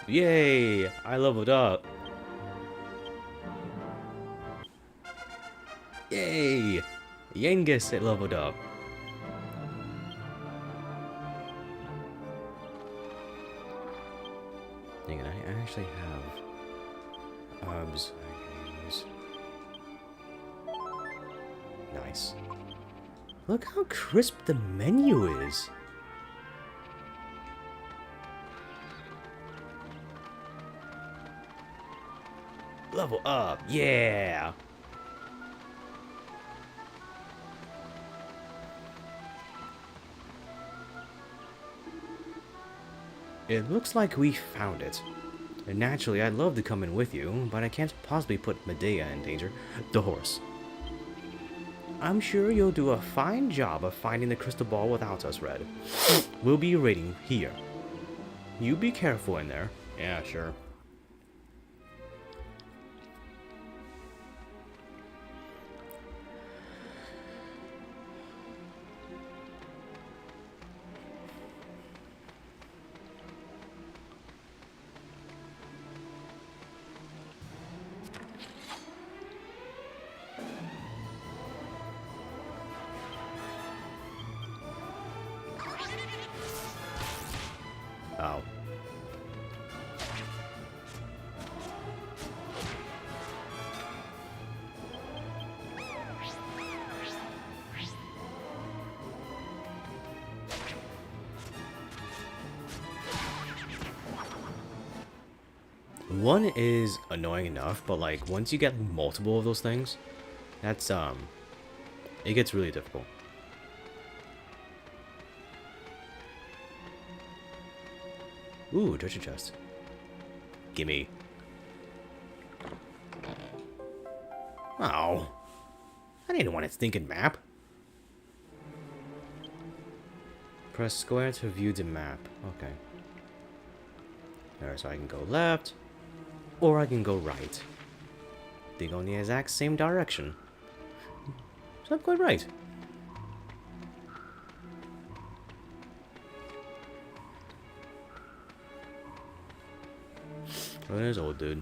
A: Yay! I leveled up. Yay! Yengus leveled up. Dang it, I actually have herbs I can use. Nice. Look how crisp the menu is. Level up, yeah! It looks like we found it. And naturally, I'd love to come in with you, but I can't possibly put Medea in danger. The horse. I'm sure you'll do a fine job of finding the crystal ball without us, Red. We'll be waiting here. You be careful in there. Yeah, sure. Oh. One is annoying enough, but like once you get multiple of those things, that's it gets really difficult. Ooh, treasure chest. Gimme. Oh. I didn't want a stinking map. Press square to view the map. Okay. There, so I can go left, or I can go right. They go in the exact same direction. So I'm quite right. Oh, there's old dude.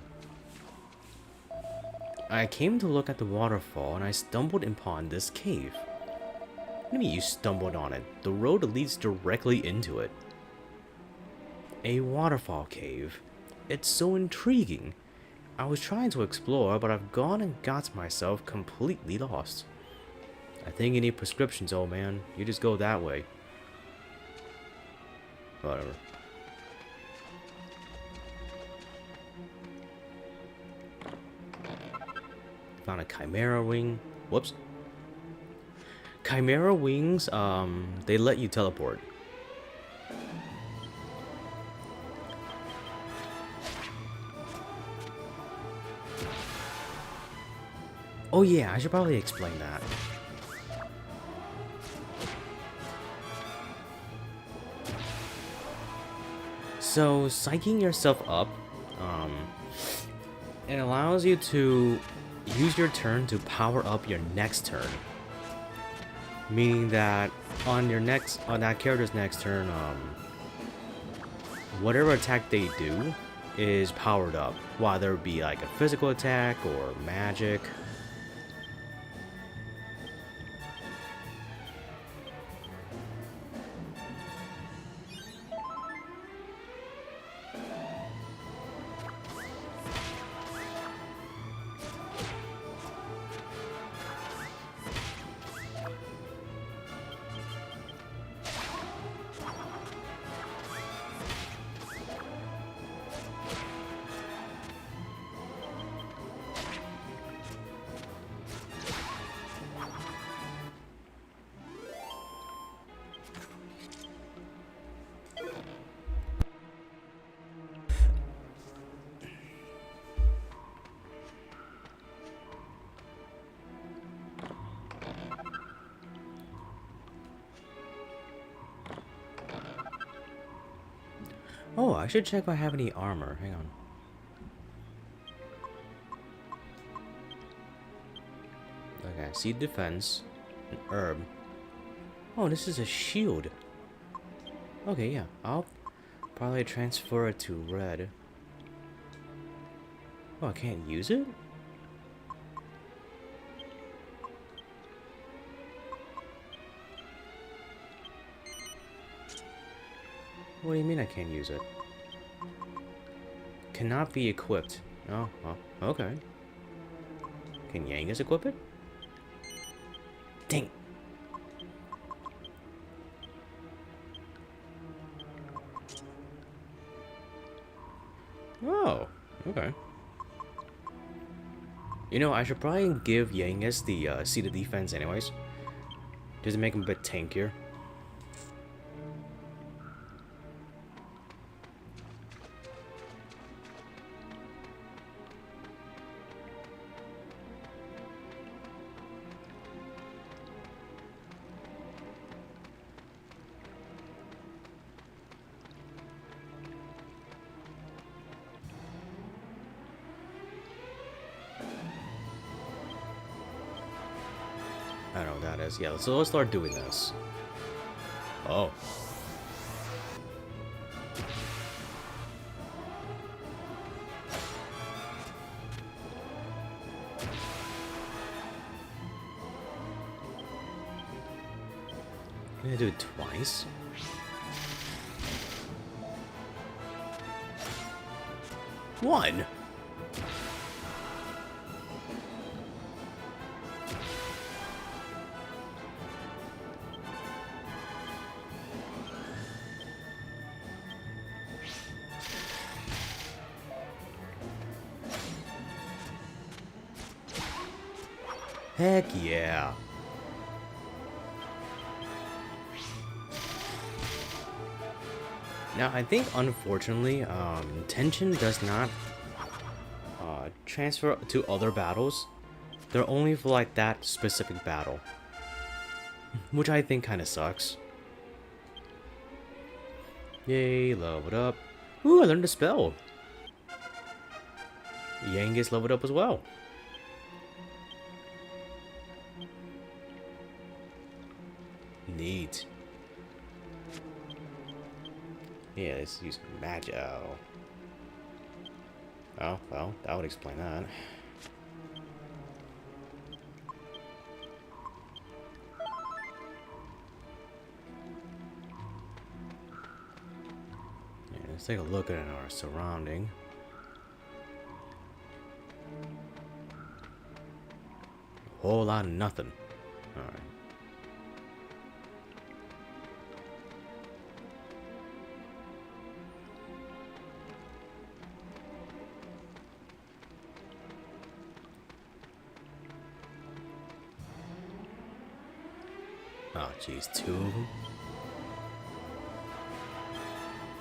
A: I came to look at the waterfall and I stumbled upon this cave. What do you mean you stumbled on it? The road leads directly into it. A waterfall cave. It's so intriguing. I was trying to explore, but I've gone and got myself completely lost. I think you need prescriptions, old man. You just go that way. Whatever. Found a chimera wing. Whoops. Chimera wings, they let you teleport. Oh yeah, I should probably explain that. So, psyching yourself up, it allows you to use your turn to power up your next turn. Meaning that on that character's next turn, whatever attack they do is powered up. Whether it be like a physical attack or magic. Oh, I should check if I have any armor. Hang on. Okay, I see defense. An herb. Oh, this is a shield. Okay, yeah. I'll probably transfer it to red. Oh, I can't use it? What do you mean I can't use it? Cannot be equipped. Oh, well, okay. Can Yangus equip it? Dang. Oh, okay. You know, I should probably give Yangus the seat of defense anyways. Just to make him a bit tankier. I don't know what that is. Yeah, so let's start doing this. Oh. Can I do it twice? One! Heck yeah. Now, I think, unfortunately, tension does not transfer to other battles. They're only for, like, that specific battle. Which I think kind of sucks. Yay, leveled up. Ooh, I learned a spell. Yangus leveled up as well. Neat. Yeah, let's use magic. Oh, well, that would explain that. Yeah, let's take a look at our surrounding. A whole lot of nothing. Alright. Oh, jeez, 2 of them?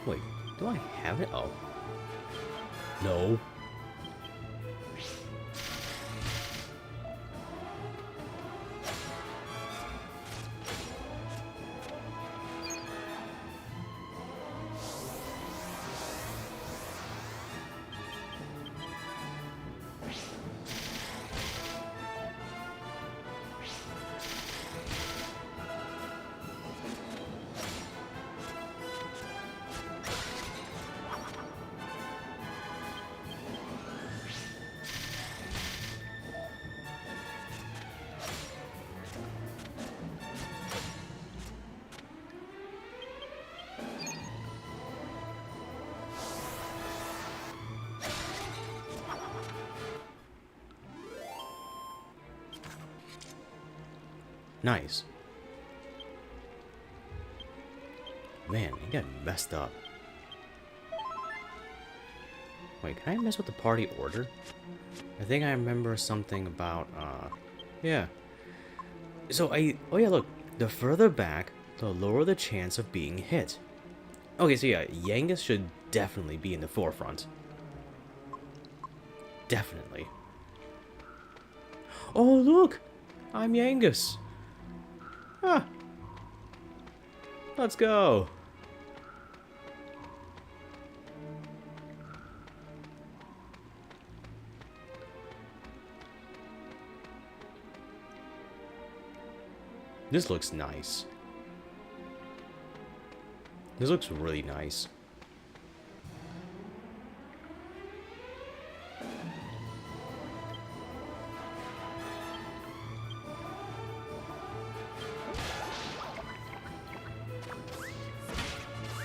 A: Wait, do I have it? Oh. No. Nice. Man, you got messed up. Wait, can I mess with the party order? I think I remember something about, yeah. So oh yeah, look. The further back, the lower the chance of being hit. Okay, so yeah, Yangus should definitely be in the forefront. Definitely. Oh, look! I'm Yangus. Huh. Let's go. This looks nice. This looks really nice.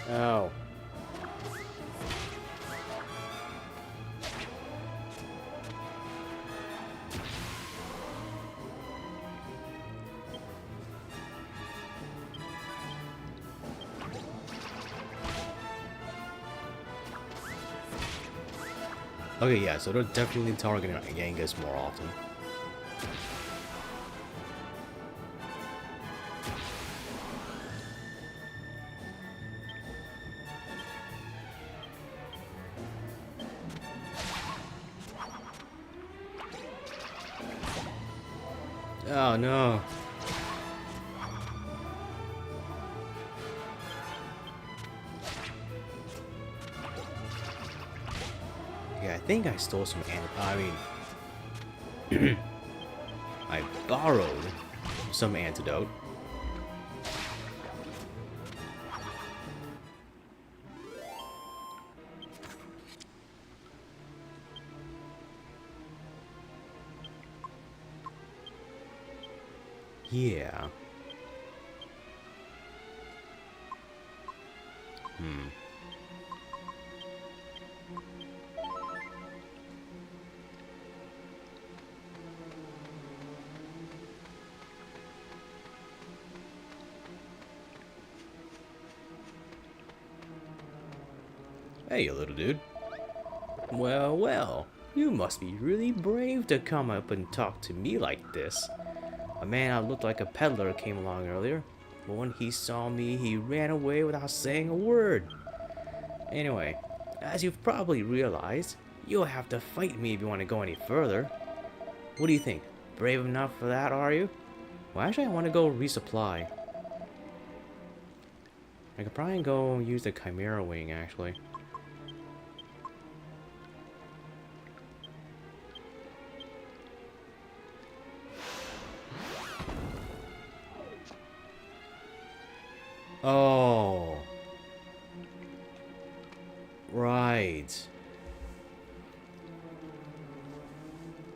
A: Oh. Okay, yeah, so they're definitely targeting Yangus more often. Oh no. Yeah, I think I stole some I borrowed some antidote. Yeah. Hey, you little dude. Well, well, you must be really brave to come up and talk to me like this. A man that looked like a peddler came along earlier, but when he saw me, he ran away without saying a word. Anyway, as you've probably realized, you'll have to fight me if you want to go any further. What do you think? Brave enough for that, are you? Well, actually, I want to go resupply. I could probably go use the Chimera Wing, actually. Oh. Right.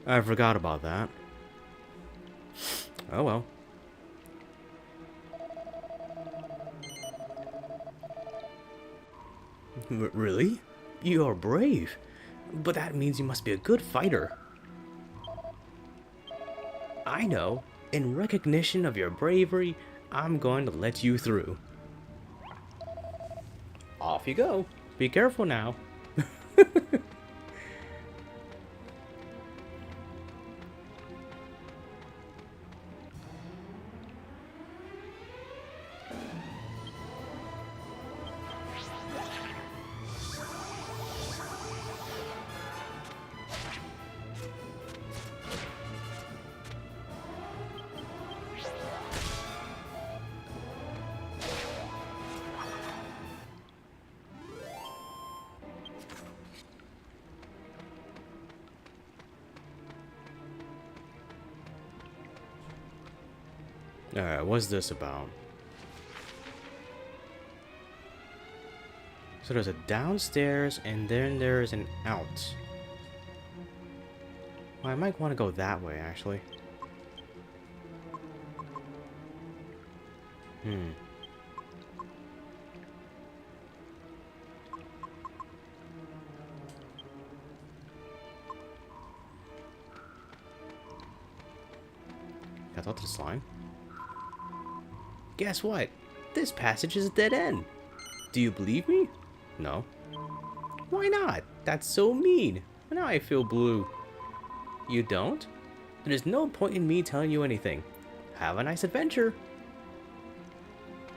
A: I forgot about that. Oh well. Really? You are brave. But that means you must be a good fighter. I know. In recognition of your bravery, I'm going to let you through. Off you go. Be careful now. Alright, what's this about? So there's a downstairs and then there's an out. Well, I might want to go that way, actually. I thought this line. Guess what? This passage is a dead end. Do you believe me? No. Why not? That's so mean. Now I feel blue. You don't? There's no point in me telling you anything. Have a nice adventure.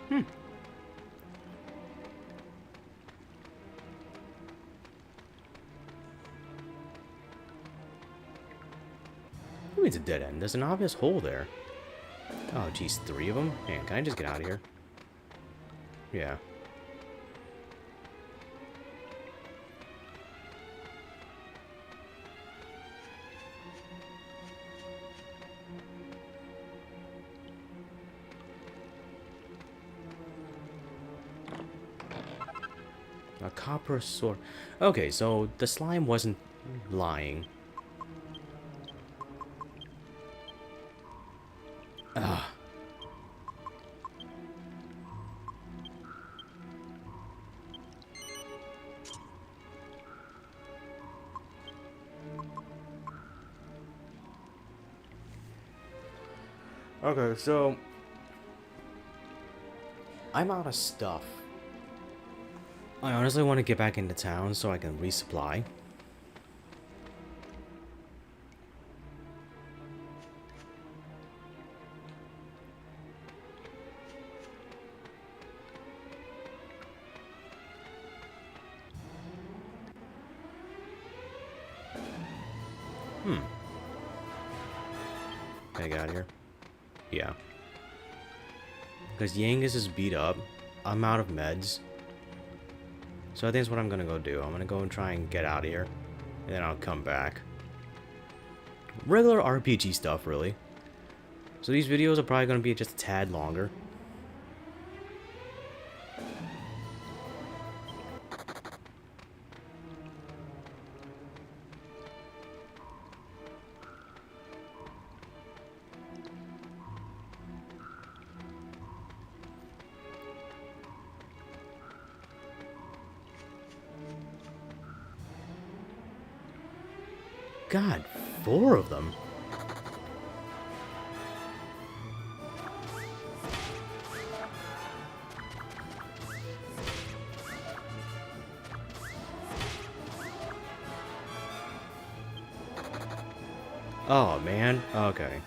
A: What means a dead end? There's an obvious hole there. Oh, geez, 3 of them? Man, can I just get out of here? Yeah. A copper sword. Okay, so the slime wasn't lying. Ugh. Okay, so I'm out of stuff. I honestly want to get back into town so I can resupply. Can I get out of here? Yeah. Because Yangus is beat up. I'm out of meds. So I think that's what I'm gonna go do. I'm gonna go and try and get out of here. And then I'll come back. Regular RPG stuff, really. So these videos are probably gonna be just a tad longer. God, 4 of them. Oh, man. Okay.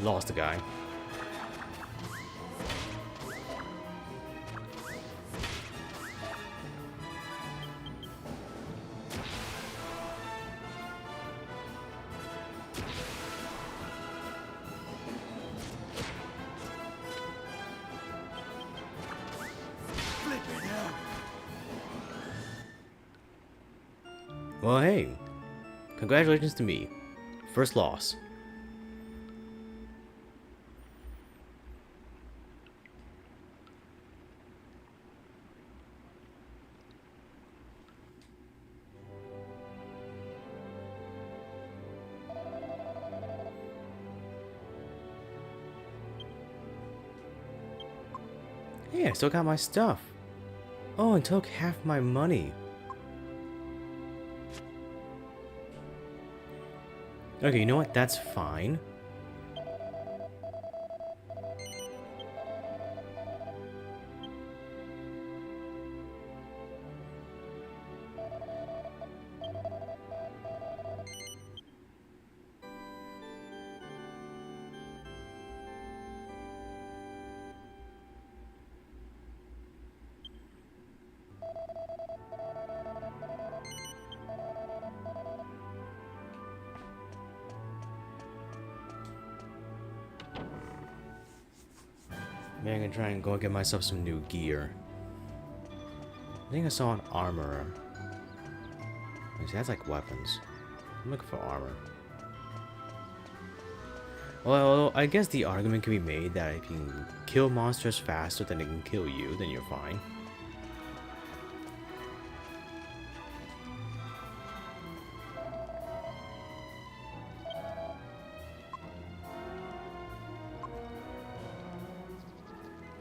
A: Lost the guy.
B: Flipping hell.
A: Well, hey. Congratulations to me. First loss. Hey, I still got my stuff. Oh, and took half my money. Okay, you know what? That's fine. Maybe I can try and go get myself some new gear. I think I saw an armorer. See, that's like weapons. I'm looking for armor. Well, I guess the argument can be made that if you can kill monsters faster than they can kill you, then you're fine.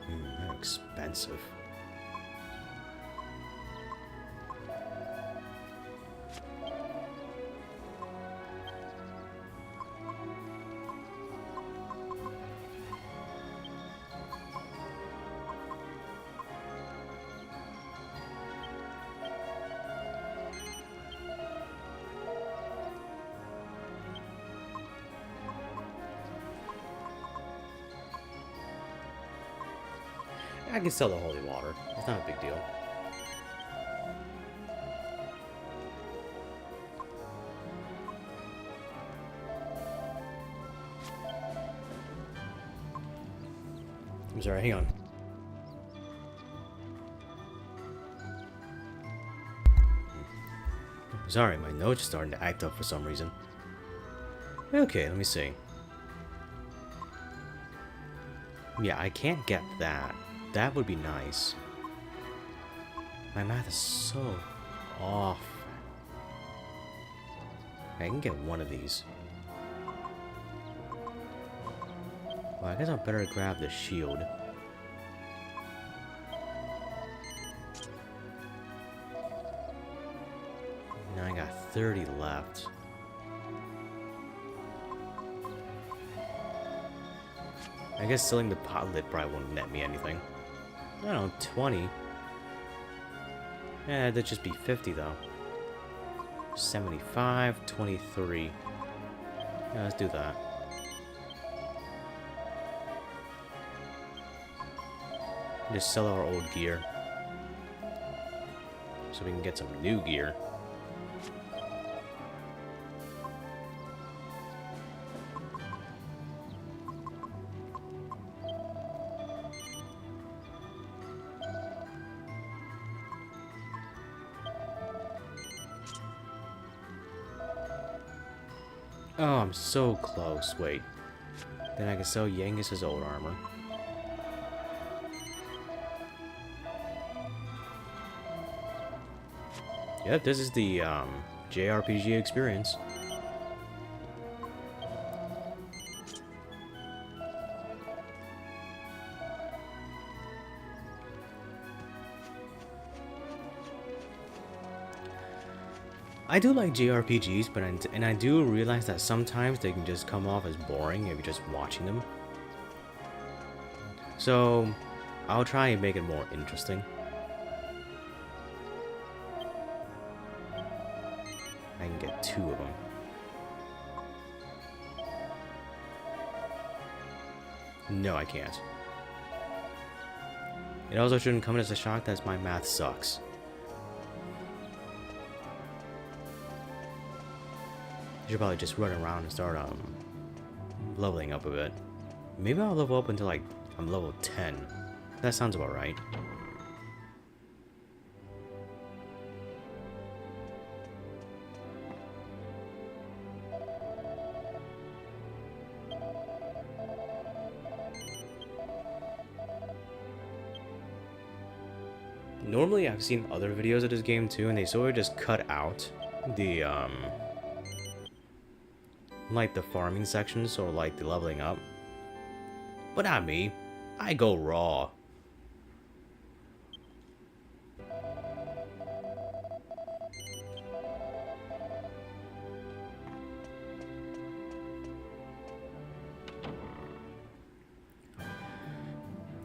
A: They're expensive. I can sell the holy water. It's not a big deal. I'm sorry, hang on. Sorry, my note's starting to act up for some reason. Okay, let me see. Yeah, I can't get that. That would be nice. My math is so off. I can get one of these. Well, I guess I better grab the shield. Now I got 30 left. I guess selling the pot lid probably won't net me anything. I don't know, 20. Eh, that'd just be 50 though. 75, 23. Yeah, let's do that. Just sell our old gear. So we can get some new gear. Oh, I'm so close. Wait. Then I can sell Yangus's old armor. Yep, this is the JRPG experience. I do like JRPGs, but I do realize that sometimes they can just come off as boring if you're just watching them. So, I'll try and make it more interesting. I can get 2 of them. No, I can't. It also shouldn't come as a shock that my math sucks. I should probably just run around and start leveling up a bit. Maybe I'll level up until like I'm level 10. That sounds about right. Normally I've seen other videos of this game too, and they sort of just cut out the like the farming sections or like the leveling up. But not me. I go raw.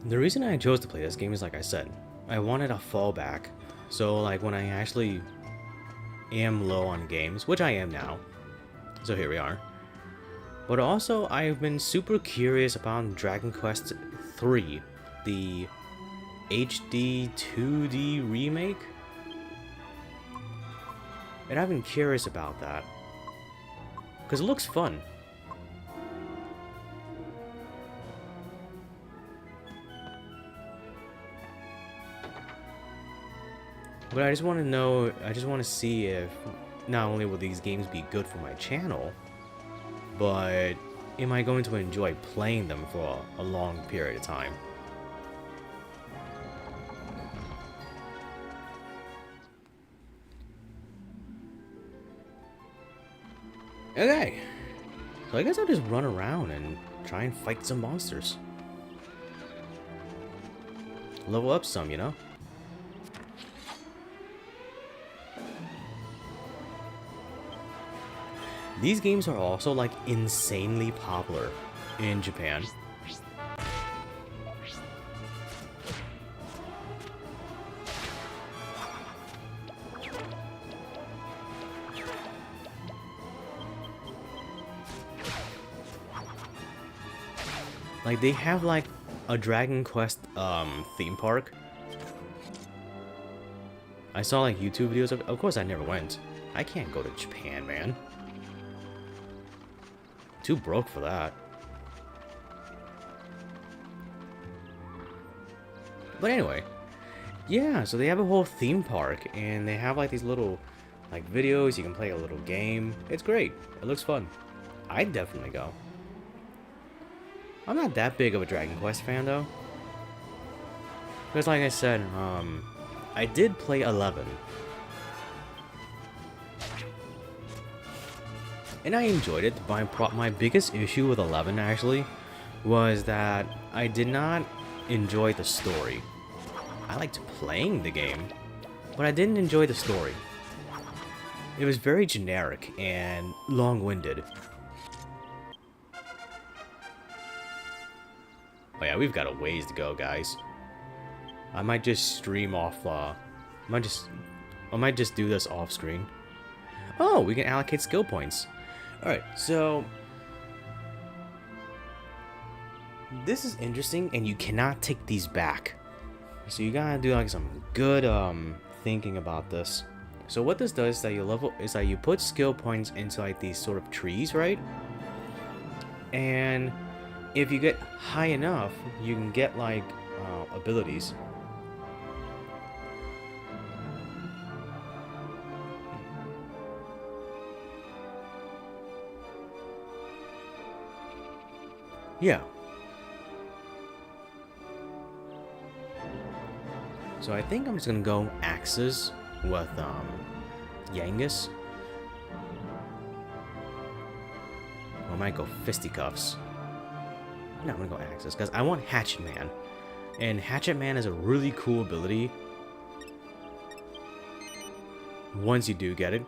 A: The reason I chose to play this game is, like I said, I wanted a fallback. So like when I actually am low on games, which I am now. So here we are. But also I've been super curious about Dragon Quest III, the HD 2D remake. And I've been curious about that. Because it looks fun. But I just want to know, I just want to see if not only will these games be good for my channel, but am I going to enjoy playing them for a long period of time? Okay, so I guess I'll just run around and try and fight some monsters. Level up some, you know? These games are also like insanely popular in Japan. Like they have like a Dragon Quest theme park. I saw like YouTube videos of course I never went. I can't go to Japan, man. Too broke for that. But anyway, yeah, so they have a whole theme park and they have like these little like videos, you can play a little game. It's great. It looks fun. I'd definitely go. I'm not that big of a Dragon Quest fan though. Because like I said, I did play 11. And I enjoyed it. My biggest issue with 11 actually was that I did not enjoy the story. I liked playing the game, but I didn't enjoy the story. It was very generic and long-winded. Oh yeah, we've got a ways to go, guys. I might just stream off, I might just do this off screen. Oh, we can allocate skill points. Alright, so this is interesting, and you cannot take these back. So you gotta do like some good thinking about this. So what this does is that you put skill points into like these sort of trees, right? And if you get high enough, you can get like abilities. Yeah. So I think I'm just gonna go axes with Yangus. Or I might go fisticuffs. No, I'm gonna go axes because I want Hatchet Man, and Hatchet Man is a really cool ability. Once you do get it.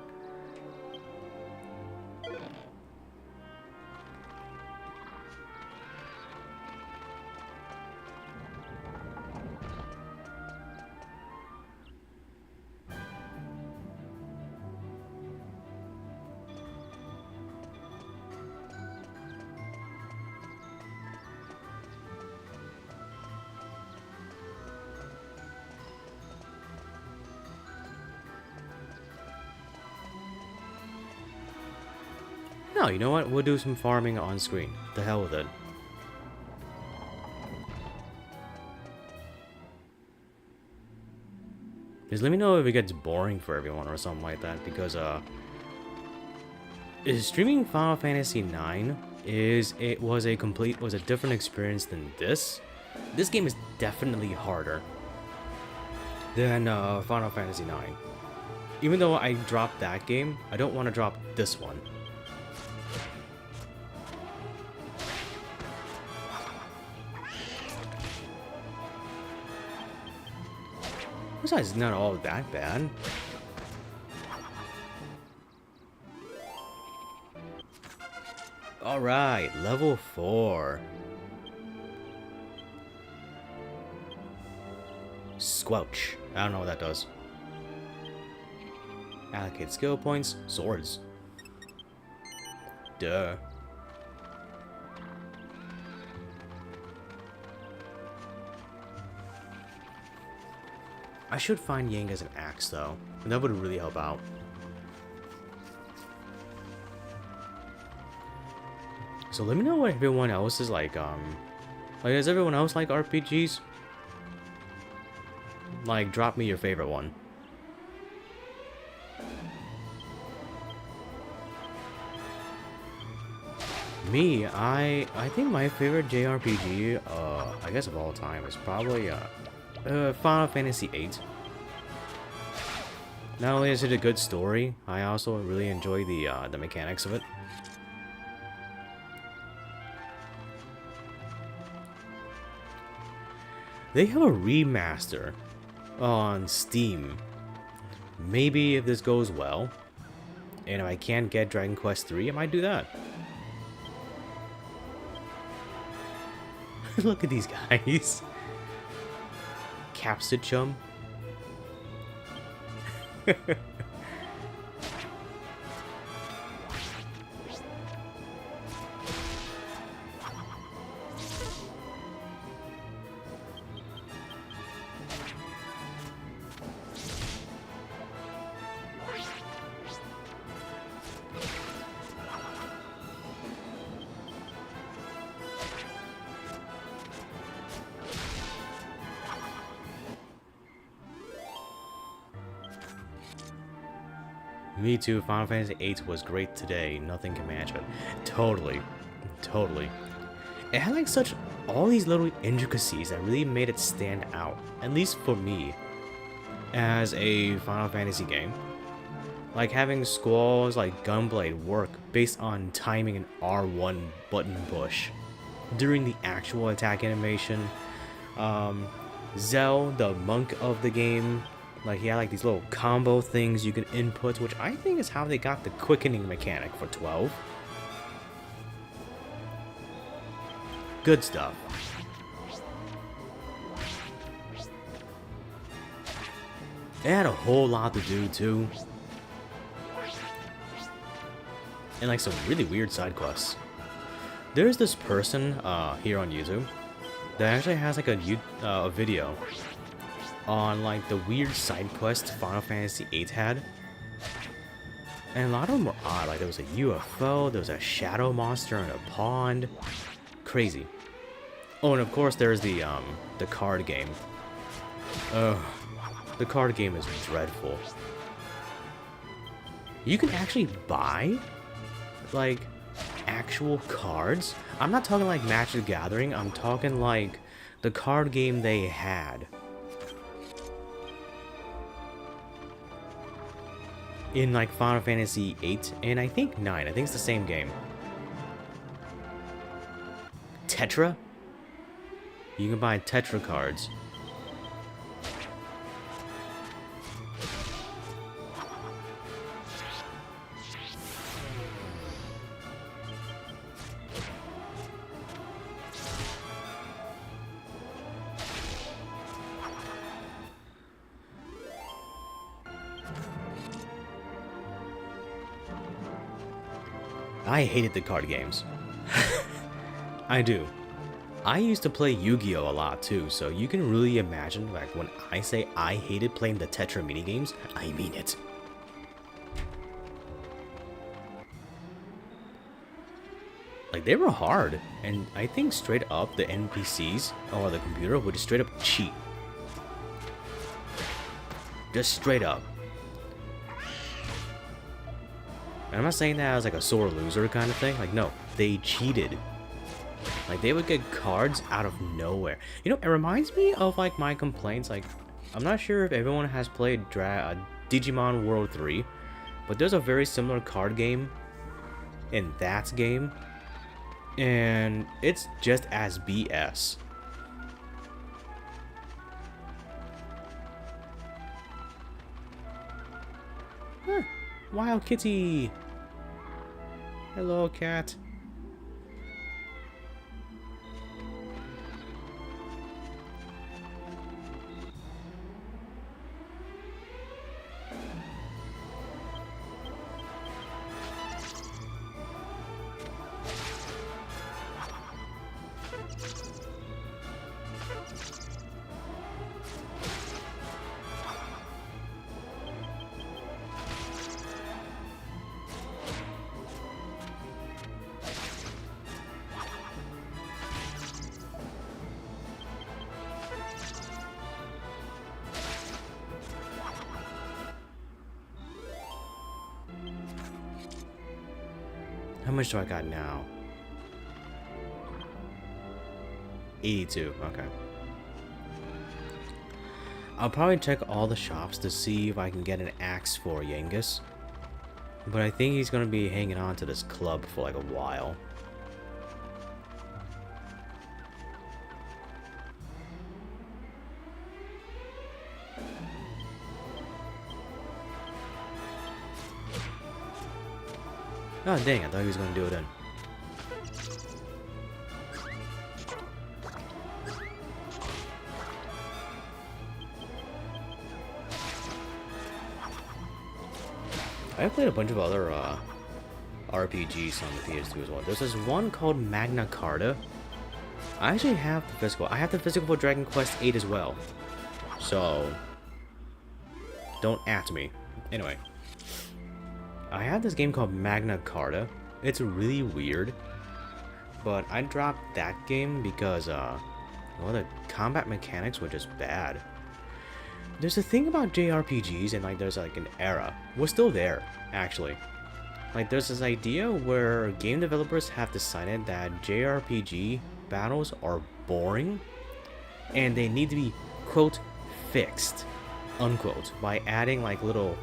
A: No, you know what? We'll do some farming on screen. The hell with it. Just let me know if it gets boring for everyone or something like that, because streaming Final Fantasy IX was a different experience than this. This game is definitely harder than Final Fantasy IX. Even though I dropped that game, I don't want to drop this one. Besides, it's not all that bad. Alright, level 4. Squelch. I don't know what that does. Allocate skill points. Swords. Duh. I should find Yang as an axe though, and that would really help out. So let me know what everyone else is like, does everyone else like RPGs? Like, drop me your favorite one. Me, I think my favorite JRPG, I guess of all time is probably, Final Fantasy VIII. Not only is it a good story, I also really enjoy the mechanics of it. They have a remaster on Steam. Maybe if this goes well, and if I can't get Dragon Quest III, I might do that. Look at these guys. Capsid chum. Me too, Final Fantasy VIII was great today, nothing can match it. Totally. Totally. It had like such, all these little intricacies that really made it stand out, at least for me, as a Final Fantasy game. Like having Squall's like gunblade work based on timing an R1 button push during the actual attack animation. Zell, the monk of the game, like he had like these little combo things you can input, which I think is how they got the quickening mechanic for 12. Good stuff. It had a whole lot to do too. And like some really weird side quests. There's this person here on YouTube that actually has like a video on like the weird side quest Final Fantasy VIII had. And a lot of them were odd, like there was a UFO, there was a shadow monster in a pond. Crazy. Oh, and of course there's the card game. Ugh. The card game is dreadful. You can actually buy like actual cards. I'm not talking like Magic the Gathering, I'm talking like the card game they had. In like Final Fantasy VIII and I think 9. I think it's the same game. Tetra? You can buy Tetra cards. I hated the card games. I do. I used to play Yu-Gi-Oh! A lot too, so you can really imagine, like, when I say I hated playing the Tetra minigames, I mean it. Like, they were hard, and I think straight up the NPCs or the computer would just straight up cheat. Just straight up. And I'm not saying that as like a sore loser kind of thing. Like, no, they cheated. Like, they would get cards out of nowhere. You know, it reminds me of like my complaints. Like, I'm not sure if everyone has played Digimon World 3, but there's a very similar card game in that game, and it's just as BS. Huh. Wild kitty. Hello, cat. How much do I got now? 82, okay. I'll probably check all the shops to see if I can get an axe for Yangus. But I think he's gonna be hanging on to this club for like a while. Oh dang, I thought he was gonna do it then. I've played a bunch of other RPGs on the PS2 as well. There's this one called Magna Carta. I actually have the physical. I have the physical for Dragon Quest VIII as well. So, don't at me. Anyway. I have this game called Magna Carta. It's really weird, but I dropped that game because well, the combat mechanics were just bad. There's a thing about JRPGs, and like there's like an era. We're still there, actually. Like there's this idea where game developers have decided that JRPG battles are boring, and they need to be quote fixed, unquote, by adding like little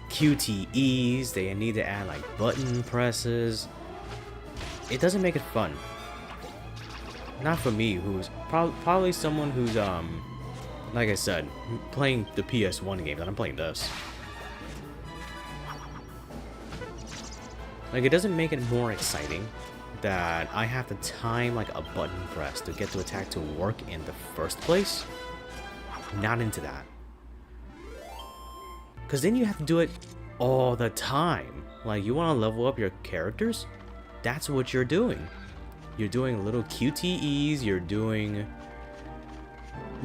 A: QTEs. They need to add like button presses. It doesn't make it fun. Not for me, who's probably someone who's like I said, playing the PS1 games, and I'm playing this. Like, it doesn't make it more exciting that I have to time like a button press to get the attack to work in the first place. Not into that. Because then you have to do it all the time. Like, you want to level up your characters? That's what you're doing. You're doing little QTEs, you're doing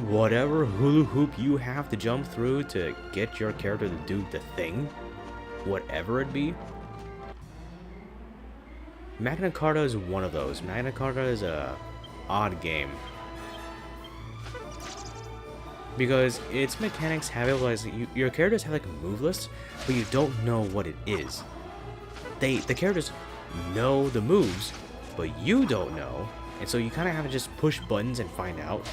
A: whatever hula hoop you have to jump through to get your character to do the thing. Whatever it be. Magna Carta is one of those. Magna Carta is a odd game. Because its mechanics have it like your characters have like a move list, but you don't know what it is. The characters know the moves, but you don't know, and so you kind of have to just push buttons and find out.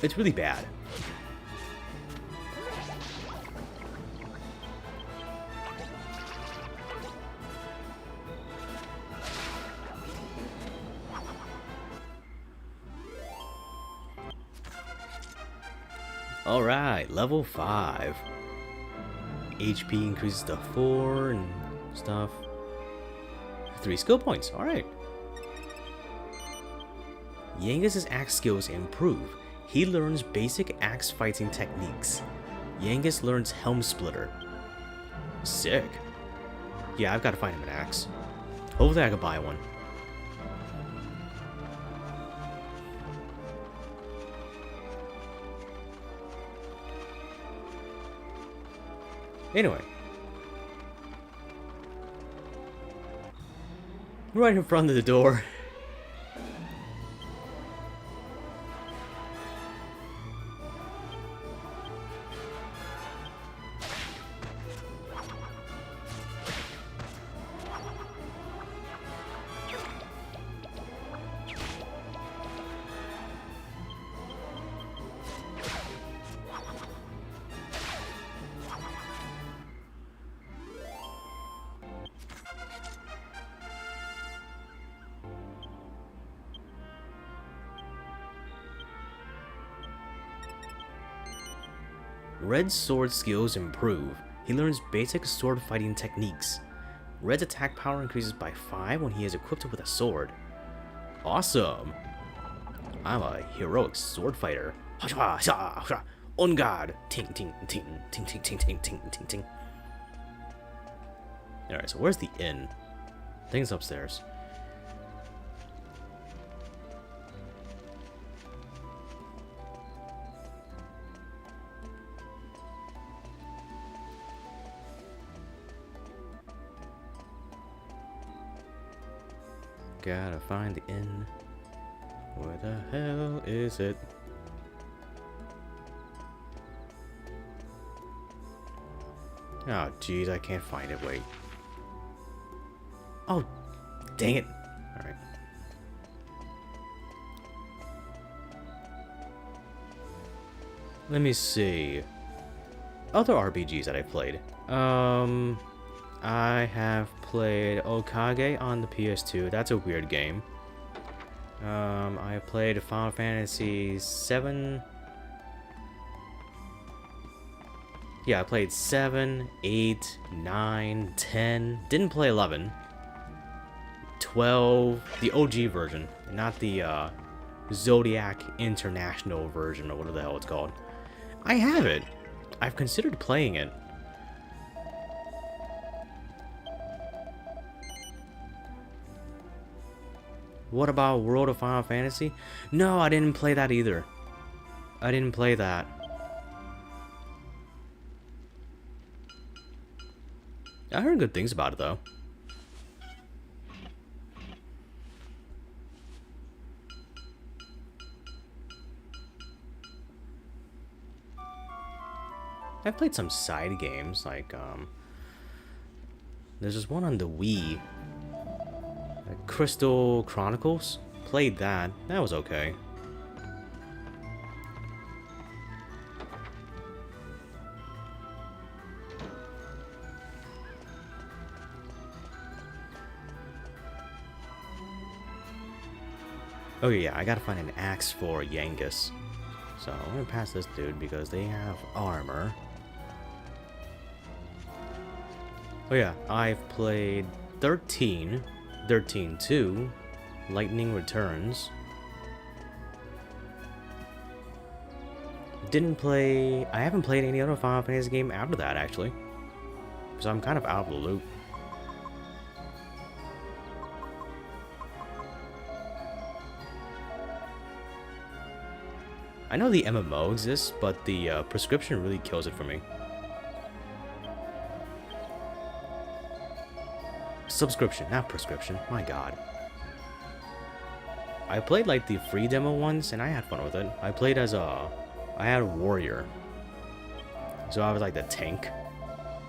A: It's really bad. Alright, level 5. HP increases to 4 and stuff. 3 skill points, alright. Yangus' axe skills improve. He learns basic axe fighting techniques. Yangus learns Helm Splitter. Sick. Yeah, I've got to find him an axe. Hopefully I can buy one. Anyway. Right in front of the door. Red's sword skills improve. He learns basic sword fighting techniques. Red's attack power increases by 5 when he is equipped with a sword. Awesome! I'm a heroic sword fighter. On guard! Ting ting ting ting ting ting ting ting ting ting. Alright, so where's the inn? I think it's upstairs. Gotta find the inn. Where the hell is it? Oh, jeez, I can't find it. Wait. Oh, dang it. Alright. Let me see. Other RPGs that I played. I have played Okage on the PS2. That's a weird game. I played Final Fantasy VII. Yeah, I played 7, 8, 9, 10. Didn't play 11. 12. The OG version. Not the Zodiac International version or whatever the hell it's called. I have it. I've considered playing it. What about World of Final Fantasy? No, I didn't play that either. I didn't play that. I heard good things about it though. I've played some side games like there's this one on the Wii. Crystal Chronicles. Played that. That was okay. Oh yeah, I gotta find an axe for Yangus. So I'm gonna pass this dude because they have armor. Oh yeah, I've played 13, 13-2, Lightning Returns. I haven't played any other Final Fantasy game after that actually. So I'm kind of out of the loop. I know the MMO exists, but the prescription really kills it for me. Subscription, not prescription. My god. I played like the free demo once, and I had fun with it. I played as I had a warrior. So I was like the tank.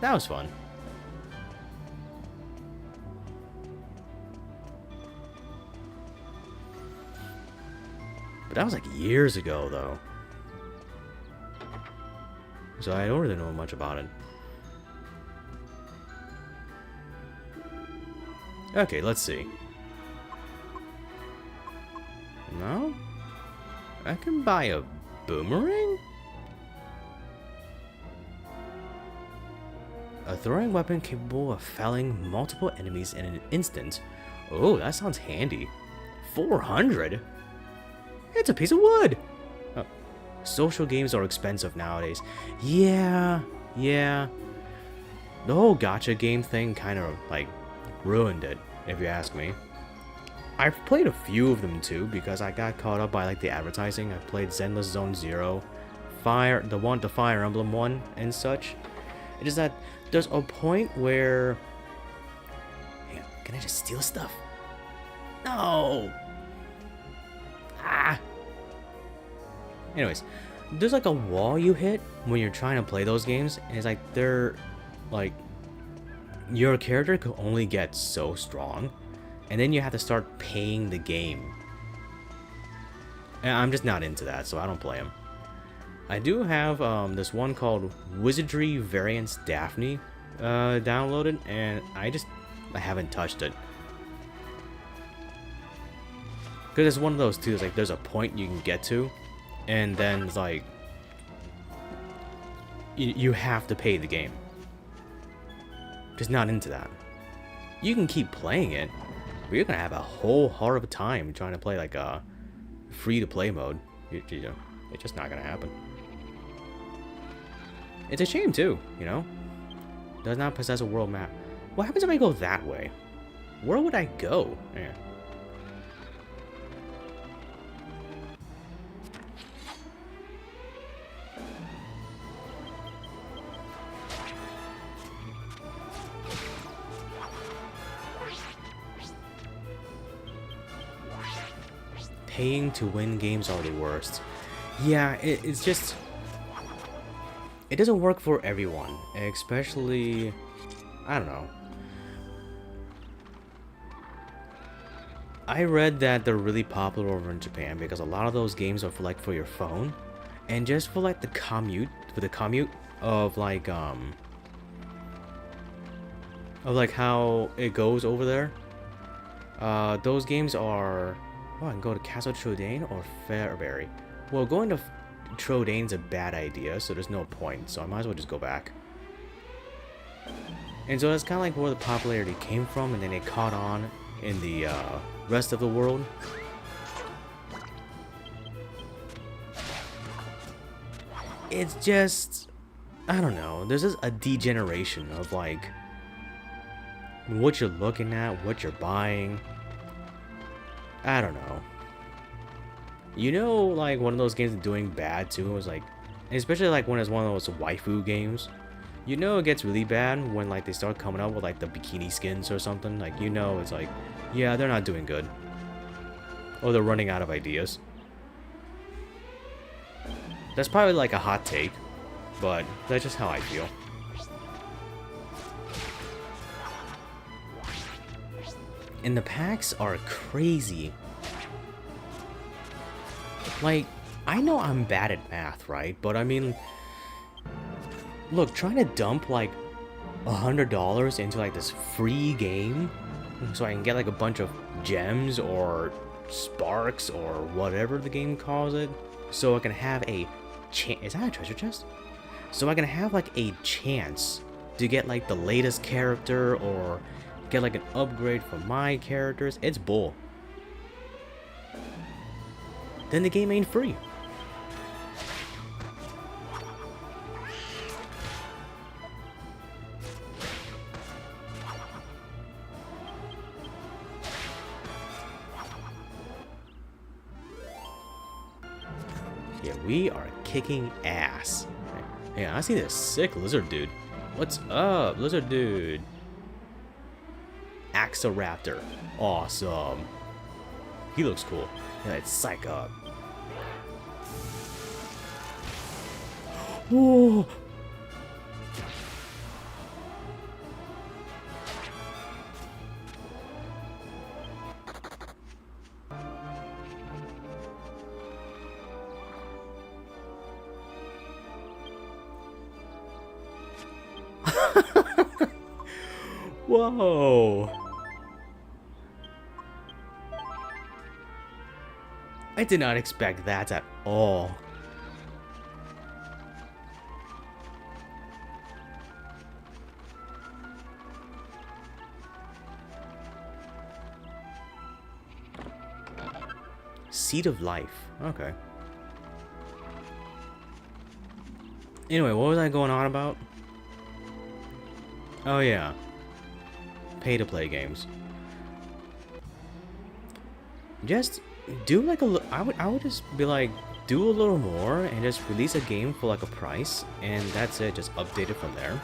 A: That was fun. But that was like years ago, though. So I don't really know much about it. Okay, let's see. No? I can buy a boomerang? A throwing weapon capable of felling multiple enemies in an instant. Oh, that sounds handy. 400? It's a piece of wood! Oh, social games are expensive nowadays. Yeah. The whole gacha game thing kind of, like, ruined it, if you ask me. I've played a few of them too, because I got caught up by, like, the advertising. I played Zenless Zone Zero, the Fire Emblem one, and such. It is that there's a point where... Man, can I just steal stuff? No! Ah! Anyways, there's like a wall you hit when you're trying to play those games, and it's like they're like your character could only get so strong, and then you have to start paying the game. And I'm just not into that, so I don't play them. I do have this one called Wizardry Variants Daphne downloaded, and I haven't touched it. Because it's one of those too, it's like there's a point you can get to, and then it's like you have to pay the game. Just not into that. You can keep playing it, but you're gonna have a whole hard of a time trying to play like a free-to-play mode. It's just not gonna happen. It's a shame too, you know? Does not possess a world map. What happens if I go that way? Where would I go? Yeah. Paying to win games are the worst. Yeah, it's just... It doesn't work for everyone, especially... I don't know. I read that they're really popular over in Japan because a lot of those games are for your phone, and just for like the commute, of like how it goes over there. Those games are... Oh, I can go to Castle Trodaine or Fairbury. Well, going to Trodaine's a bad idea, so there's no point, so I might as well just go back. And so that's kind of like where the popularity came from, and then it caught on in the rest of the world. It's just... I don't know, there's just a degeneration of like what you're looking at, what you're buying. I don't know. You know, like one of those games doing bad too was like, especially like when it's one of those waifu games. You know it gets really bad when like they start coming up with like the bikini skins or something. Like, you know, it's like, yeah, they're not doing good. Or they're running out of ideas. That's probably like a hot take, but that's just how I feel. And the packs are crazy. Like, I know I'm bad at math, right? But I mean, look, trying to dump like $100 into like this free game so I can get like a bunch of gems or sparks or whatever the game calls it, so I can have a chance. Is that a treasure chest? So I can have like a chance to get like the latest character or get like an upgrade for my characters. It's bull. Then the game ain't free. Yeah, we are kicking ass. Hey, I see this sick lizard dude. What's up, lizard dude? Axoraptor. Awesome. He looks cool. Yeah, let's psych up. Whoa! Whoa! I did not expect that at all. Seed of Life. Okay. Anyway, what was I going on about? Oh yeah. Pay-to-play games. Just do like I would just be like, do a little more and just release a game for like a price, and that's it. Just update it from there.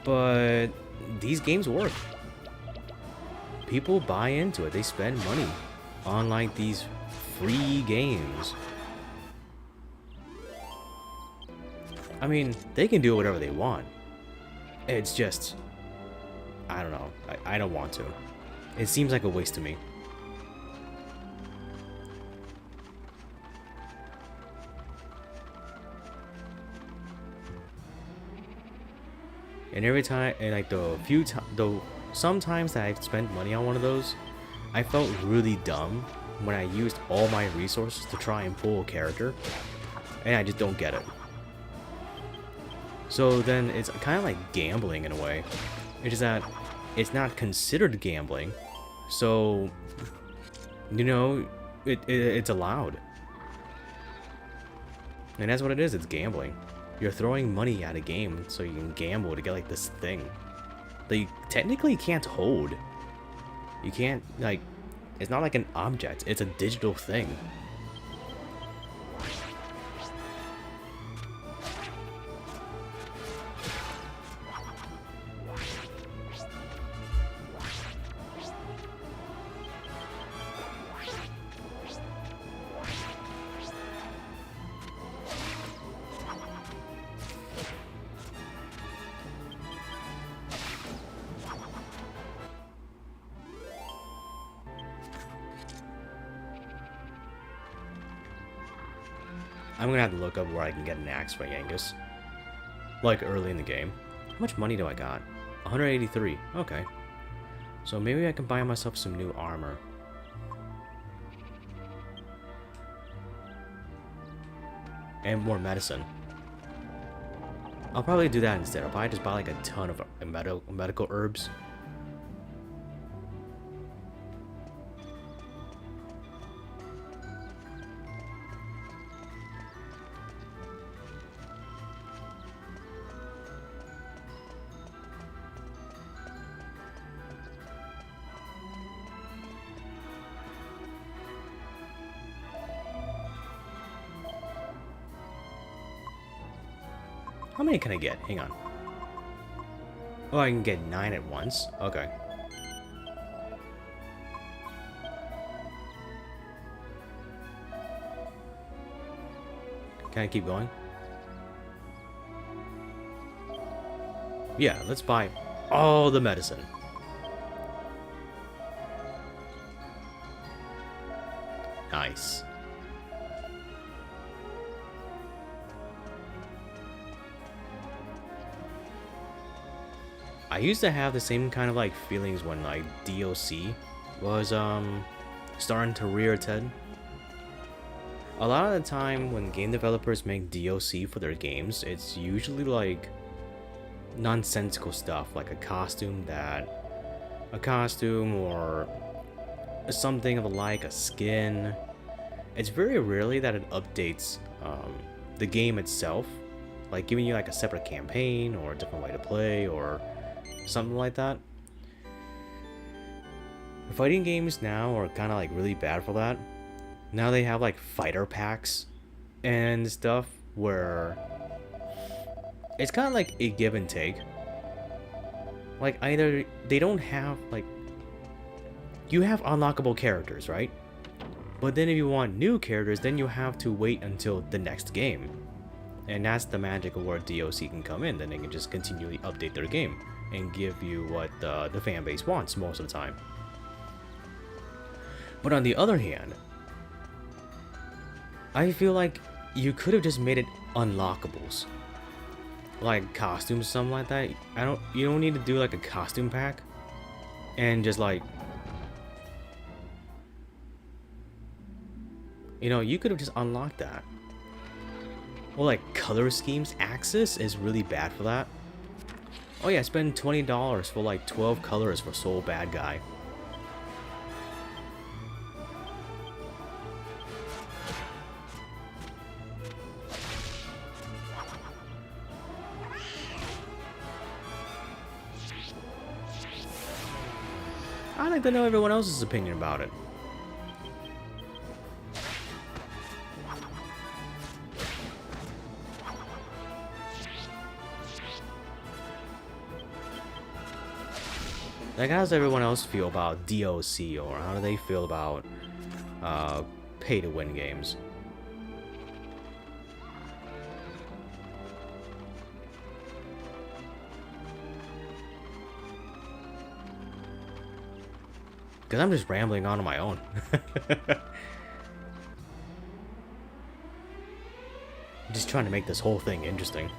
A: But these games work. people buy into it. They spend money on like these free games. I mean, they can do whatever they want. It's just, I don't know. I don't want to. It seems like a waste to me. And every time, and like sometimes that I've spent money on one of those, I felt really dumb when I used all my resources to try and pull a character, and I just don't get it. So then it's kind of like gambling in a way. It's just that it's not considered gambling, so you know it's allowed, and that's what it is. It's gambling. You're throwing money at a game so you can gamble to get like this thing that you technically can't hold. You can't, like, it's not like an object, it's a digital thing. I'm gonna have to look up where I can get an axe for Yangus. Like early in the game. How much money do I got? 183. Okay. So maybe I can buy myself some new armor. And more medicine. I'll probably do that instead. I'll probably just buy like a ton of medical herbs. How many can I get? Hang on. Oh, I can get 9 at once? Okay. Can I keep going? Yeah, let's buy all the medicine. Nice. I used to have the same kind of like feelings when like DLC was starting to rear its head. A lot of the time when game developers make DLC for their games, it's usually like nonsensical stuff, like a costume or something of the like, a skin. It's very rarely that it updates the game itself, like giving you like a separate campaign or a different way to play or something like that. Fighting games now are kind of like really bad for that. Now they have like fighter packs and stuff where it's kind of like a give and take. Like either they don't have like, you have unlockable characters, right? But then if you want new characters, then you have to wait until the next game. And that's the magic of where DLC can come in. Then they can just continually update their game and give you what the fan base wants most of the time. But on the other hand, I feel like you could have just made it unlockables, like costumes, something like that. You don't need to do like a costume pack, and just like, you know, you could have just unlocked that. Or like color schemes. Axis is really bad for that. Oh yeah, spend $20 for like 12 colors for Soul Bad Guy. I'd like to know everyone else's opinion about it. Like, how does everyone else feel about DLC, or how do they feel about pay-to-win games? Because I'm just rambling on my own. I'm just trying to make this whole thing interesting.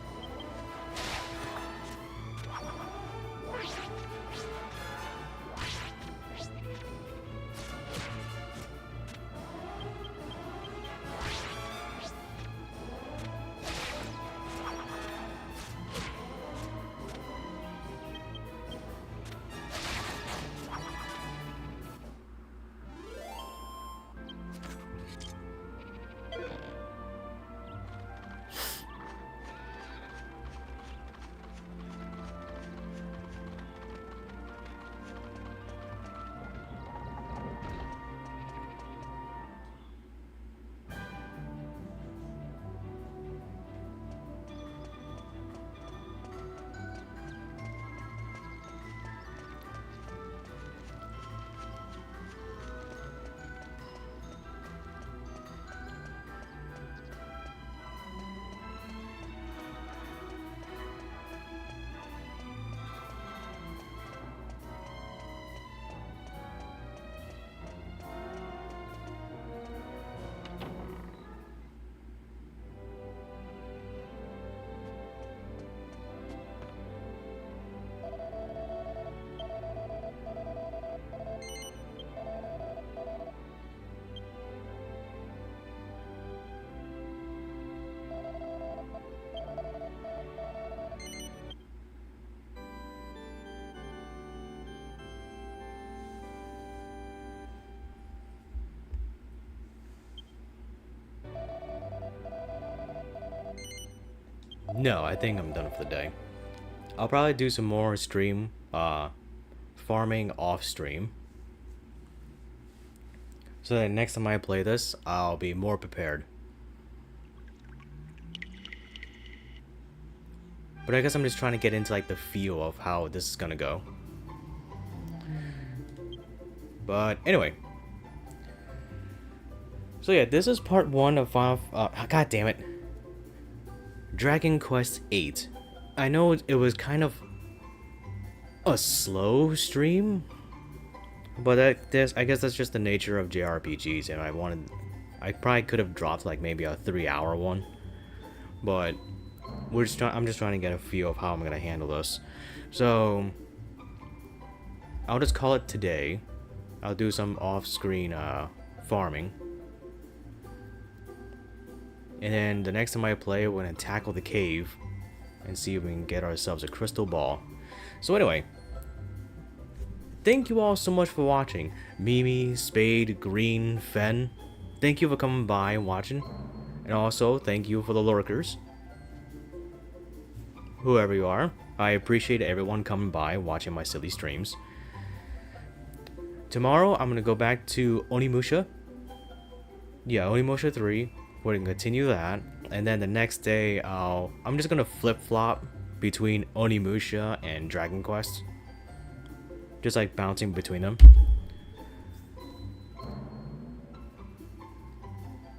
A: No, I think I'm done for the day. I'll probably do some more stream, farming off stream. So that next time I play this, I'll be more prepared. But I guess I'm just trying to get into like the feel of how this is gonna go. But anyway. So yeah, this is part 1 of Final... God damn it. Dragon Quest VIII. I know it was kind of a slow stream, but I guess that's just the nature of JRPGs, and I probably could have dropped like maybe a 3-hour one, but I'm just trying to get a feel of how I'm gonna handle this. So I'll just call it today. I'll do some off-screen farming. And then the next time I play, we're going to tackle the cave and see if we can get ourselves a crystal ball. So anyway, thank you all so much for watching. Mimi, Spade, Green, Fen, thank you for coming by and watching. And also, thank you for the lurkers. Whoever you are, I appreciate everyone coming by watching my silly streams. Tomorrow, I'm going to go back to Onimusha. Yeah, Onimusha 3. We're gonna continue that, and then the next day I'm just gonna flip-flop between Onimusha and Dragon Quest, just like bouncing between them.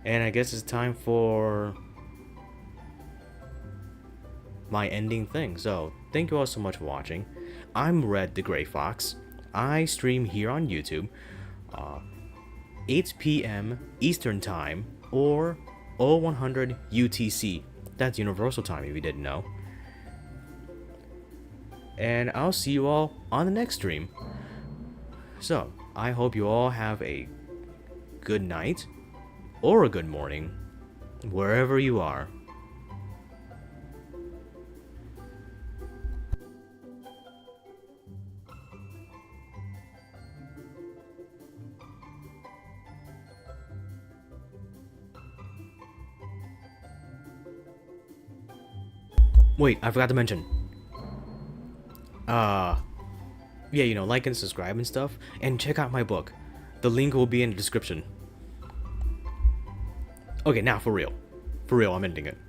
A: And I guess it's time for my ending thing. So thank you all so much for watching. I'm Red the Gray Fox. I stream here on YouTube 8 p.m. Eastern Time or 0100 UTC. That's Universal Time if you didn't know. And I'll see you all on the next stream. So, I hope you all have a good night or a good morning, wherever you are. Wait, I forgot to mention. Yeah, you know, like and subscribe and stuff, and check out my book. The link will be in the description. Okay, now for real. For real, I'm ending it.